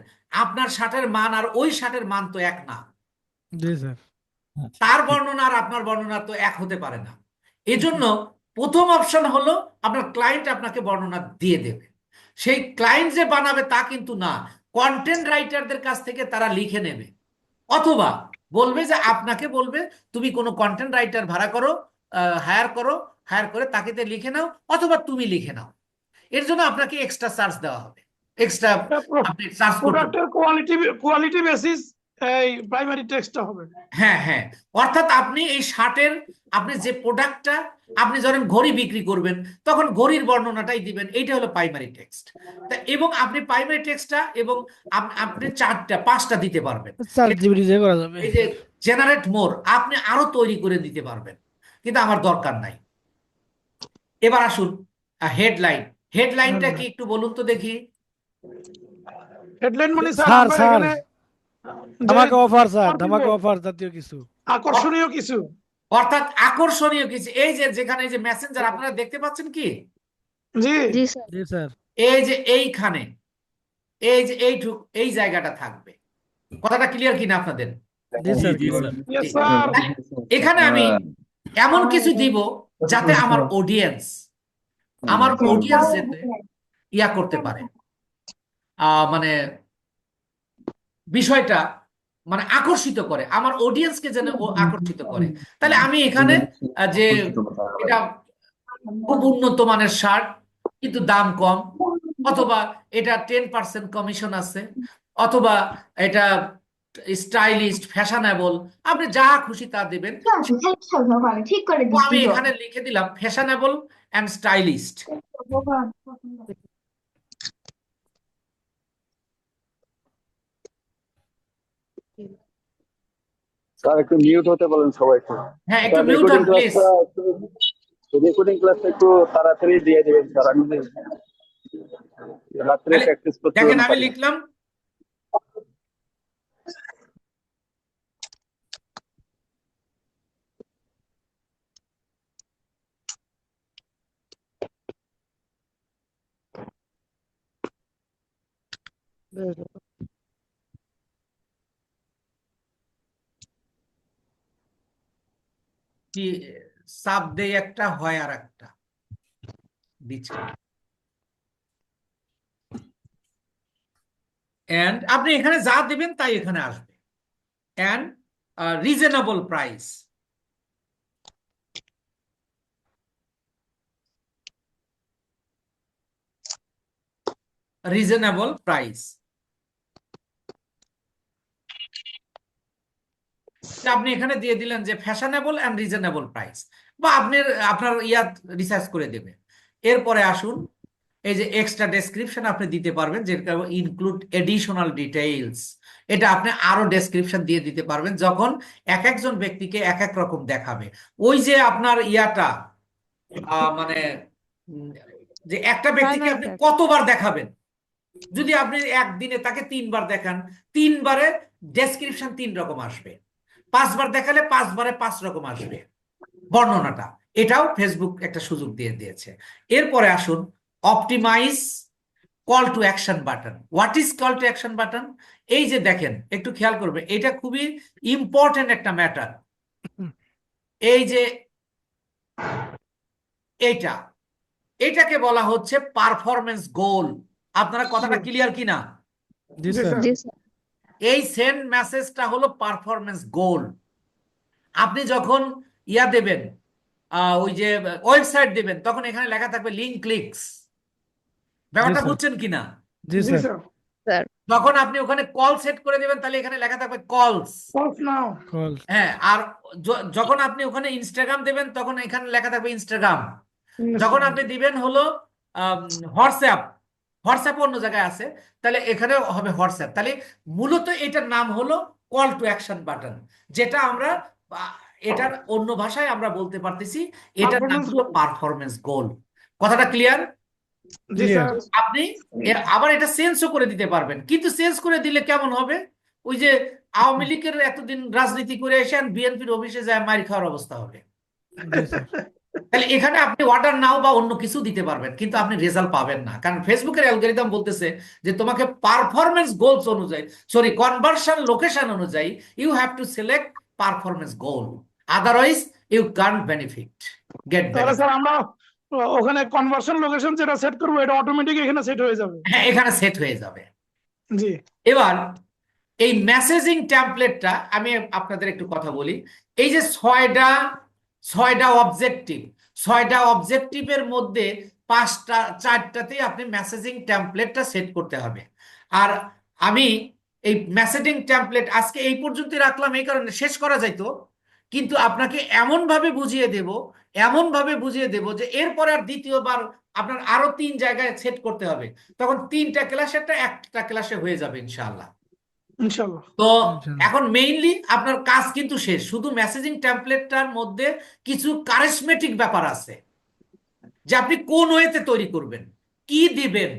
আপনার শার্টের মান আর ওই শার্টের মান তো এক না, জি স্যার। তার বর্ণনা আর আপনার বর্ণনা তো এক হতে পারে না। এজন্য প্রথম অপশন হলো আপনার ক্লায়েন্ট আপনাকে বর্ণনা দিয়ে দেবে, সেই ক্লায়েন্ট যে বানাবে তা কিন্তু না, কন্টেন্ট রাইটারদের কাছ থেকে তারা লিখে নেবে, অথবা বলবে যে আপনাকে বলবে তুমি কোনো কন্টেন্ট রাইটার ভাড়া করো, হায়ার করো, হায়ার করে তাকে দিয়ে লিখে নাও, অথবা তুমি লিখে নাও। এর জন্য আপনাকে এক্সট্রা চার্জ দেওয়া হবে, এক্সট্রা আপনি চার্জ করতে পারবেন। প্রোডাক্টের কোয়ালিটি বেসিস এই প্রাইমারি টেক্সটটা হবে। হ্যাঁ হ্যাঁ, অর্থাৎ আপনি এই শার্টের আপনি যে প্রোডাক্টটা, আপনি যখন ঘড়ি বিক্রি করবেন তখন ঘড়ির বর্ণনাটাই দিবেন, এইটা হলো প্রাইমারি টেক্সট। এবং আপনি প্রাইমারি টেক্সটটা এবং আপনি 4টা 5টা দিতে পারবেন। স্যার জিবিডি যে করা যাবে। এই যে জেনারেট মোর আপনি আরো তৈরি করে দিতে পারবেন, কিন্তু আমার দরকার নাই। এবার আসুন হেডলাইন। হেডলাইনটা কি একটু বলুন তো দেখি। হেডলাইন মানে স্যার স্যার আমরা স্যার এখানে যে ধামাকা অফার স্যার, offer ধামাকা দিব, অফার জাতীয় কিছু। আকর্ষণীয় কিছু। অর্থাৎ আকর্ষণীয় কিছু, এই যে যেখানে এই যে মেসেঞ্জার আপনারা দেখতে পাচ্ছেন কি, জি জি স্যার। এই যে এইখানে এই যে এই জায়গাটা থাকবে, কথাটা ক্লিয়ার কিনা আপনাদের? জি স্যার। জি স্যার। Yes sir. এখানে আমি এমন কিছু দিব যাতে আমার অডিয়েন্স যাতে ইয়া করতে পারে, মানে বিষয়টা মানে আকর্ষিত করে, আমার অডিয়েন্সকে যেন ও আকর্ষিত করে। তাহলে আমি এখানে যে এটা খুব উন্নত মানের শার্ট কিন্তু দাম কম, অথবা এটা 10% কমিশন আছে, অথবা এটা স্টাইলিস্ট ফ্যাশনেবল, আপনি যা খুশি তা দেবেন। ঠিক করে তো আমি এখানে লিখে দিলাম ফ্যাশনেবল অ্যান্ড স্টাইলিস্ট। স্যার একটু মিউট হতে বলেন সবাইকে। হ্যাঁ, একটু মিউট হন প্লিজ। রেকর্ডিং ক্লাসটা একটু তাড়াতাড়ি দিয়ে দিবেন স্যার, আমি রাত্রে প্র্যাকটিস করতে দেখেন আমি পারি। লিখলাম কি সাব দেই একটা, হয় আর একটা দিচ্ছে। এন্ড আপনি এখানে যা দিবেন তাই এখানে আসবে। And reasonable price, reasonable price আপনি এখানে দিয়ে দিলেন যে ফ্যাশনেবল এন্ড রিজনেবল প্রাইস, বা আপনার ইয়া রিসার্চ করে দেবে। এরপরে আসুন, এই যে এক্সট্রা ডেসক্রিপশন আপনি দিতে পারবেন, যেটা ইনক্লুড এডিশনাল ডিটেইলস। এটা আপনি আরো ডেসক্রিপশন দিয়ে দিতে পারবেন, যখন এক একজন ব্যক্তিকে এক এক রকম দেখাবে। ওই যে আপনার ইয়াটা মানে যে একটা ব্যক্তিকে Primary আপনি text। কতবার দেখাবেন, যদি আপনি একদিনে তাকে 3বার দেখান, 3বারে ডেসক্রিপশন 3 রকম আসবে। 5 বার দেখালে 5 বারে 5 রকম আসবে বর্ণনাটা। এটাও ফেসবুক একটা সুযোগ দিয়ে দিয়েছে। এরপরে আসুন optimize call to action button. What is call to action button? এই যে দেখেন, একটু খেয়াল করবে, এটা খুবই ইম্পর্টেন্ট একটা ম্যাটার। এই যে এইটা, এটাকে বলা হচ্ছে পারফরমেন্স গোল। আপনারা কথাটা ক্লিয়ার কিনা? জি জি স্যার স্যার এই সেন্ড মেসেজটা হলো পারফরমেন্স গোল। আপনি যখন ইয়া দেবেন, ওই যে ওয়েবসাইট দেবেন, তখন এখানে লেখা থাকবে লিঙ্ক ক্লিকস। ব্যাপারটা স্যার। বুঝছেন কিনা? জি জি স্যার স্যার যখন আপনি ওখানে কল সেট করে দেবেন, তাহলে এখানে লেখা থাকবে কলস। অফ নাও কল হ্যাঁ, আর যখন আপনি ওখানে ইনস্টাগ্রাম দেবেন, তখন এখানে লেখা থাকবে ইনস্টাগ্রাম। যখন আপনি দিবেন হলো হোয়াটসঅ্যাপ, হোয়াটসঅ্যাপ অন্য জায়গায় আছে, তাহলে এখানে হবে হোয়াটসঅ্যাপ। তাহলে মূলত এটার নাম হলো কল টু অ্যাকশন বাটন, যেটা আমরা এটার অন্য ভাষায় আমরা বলতে পারতেছি এটার নাম Performance হলো goal। পারফরমেন্স গোল। কথাটা ক্লিয়ার? জি Clear। স্যার আপনি আবার এটা চেঞ্জও করে দিতে পারবেন, কিন্তু চেঞ্জ করে দিলে কেমন হবে? ওই যে আওয়ামী লীগের এতদিন রাজনীতি করে এসে বিএনপির অফিসে যায় মার খাওয়ার অবস্থা হবে। জি স্যার তাহলে এখানে আপনি অর্ডার নাও বা অন্য কিছু দিতে পারবেন, কিন্তু আপনি রেজাল্ট পাবেন না, কারণ ফেসবুকের অ্যালগরিদম বলতেছে যে তোমাকে পারফরমেন্স গোলস অনুযায়ী, সরি, কনভার্সন লোকেশন অনুযায়ী you have to select performance goal, otherwise you can't get তাহলে বেনিফিট। স্যার আমরা ওখানে কনভার্সন লোকেশন যেটা সেট করবো এটা অটোমেটিক এখানে সেট হয়ে যাবে। হ্যাঁ, এখানে সেট হয়ে যাবে। জি এবার এই মেসেজিং টেমপ্লেটটা আমি আপনাদের একটু কথা বলি। এই যে ছয়টা অবজেক্টিভ, 6টা অবজেক্টিভের মধ্যে 4টাতেই আপনি মেসেজিং টেমপ্লেটটা সেট করতে হবে। আর আমি এই মেসেজিং টেমপ্লেট আজকে এই পর্যন্ত রাখলাম এই কারণে, শেষ করা যাইতো, কিন্তু আপনাকে এমন ভাবে বুঝিয়ে দেব যে এরপরে আর দ্বিতীয়বার আপনার আরো 3 জায়গায় সেট করতে হবে, তখন 3টা ক্লাসেরটা একটা ক্লাসে হয়ে যাবে ইনশাআল্লাহ। ইনশাল্লাহ। তো ইনশাআল্লাহ। এখন মেইনলি আপনার কাজ কিন্তু শেষ, শুধু মেসেজিং টেমপ্লেটটার মধ্যে কিছু কারিশমেটিক ব্যাপার আছে, যে আপনি কোন ওয়েতে তৈরি করবেন, কি দিবেন,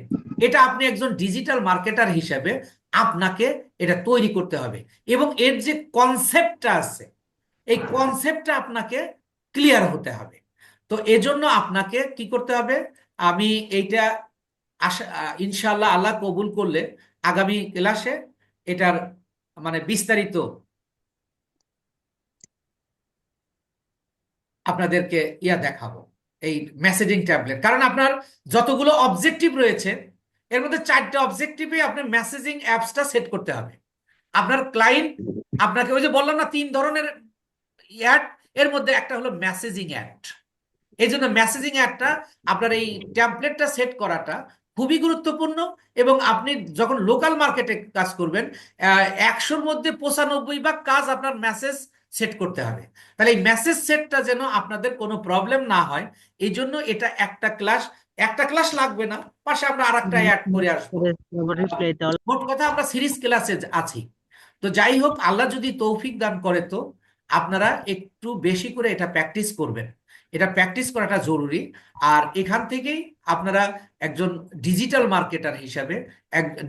এটা আপনি একজন ডিজিটাল মার্কেটার হিসেবে আপনাকে এটা তৈরি করতে হবে, এবং এর যে কনসেপ্টটা আছে, এই কনসেপ্টটা আপনাকে ক্লিয়ার হতে হবে। তো এজন্য আপনাকে কি করতে হবে, আমি এইটা ইনশাআল্লাহ আল্লাহ কবুল করলে আগামী ক্লাসে এটার মানে বিস্তারিত আপনাদেরকে দেখাবো, এই মেসেজিং ট্যাবলেট। কারণ আপনার যতগুলো অবজেক্টিভ রয়েছে, এর মধ্যে 4টা অবজেক্টিভে আপনার মেসেজিং অ্যাপসটা সেট করতে হবে। আপনার ক্লায়েন্ট আপনাকে, ওই যে বললাম না 3 ধরনের অ্যাড, এর মধ্যে একটা হলো মেসেজিং অ্যাড। এই জন্য মেসেজিং অ্যাডটা আপনার এই টেমপ্লেটটা সেট করাটা খুবই গুরুত্বপূর্ণ। এবং আপনি যখন লোকাল মার্কেটে কাজ করবেন, 100-র মধ্যে 95 ভাগ কাজ আপনার মেসেজ সেট করতে হবে। তাহলে এই মেসেজ সেটটা যেন আপনাদের কোনো প্রবলেম না হয়, এই জন্য এটা একটা ক্লাস লাগবে না, পাশে আমরা আরেকটা অ্যাড করে আসবো। মোট কথা আমরা সিরিজ ক্লাসে আছি। তো যাই হোক, আল্লাহ যদি তৌফিক দান করে, তো আপনারা একটু বেশি করে এটা প্র্যাকটিস করবেন। এটা প্র্যাকটিস করাটা জরুরি। আর এখান থেকেই আপনারা একজন ডিজিটাল মার্কেটার হিসাবে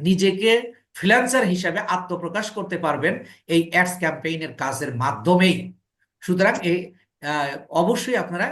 নিজেকে ফ্রিল্যান্সার হিসাবে আত্মপ্রকাশ করতে পারবেন এই অ্যাডস ক্যাম্পেইনের কাজের মাধ্যমেই। সুতরাং অবশ্যই আপনারা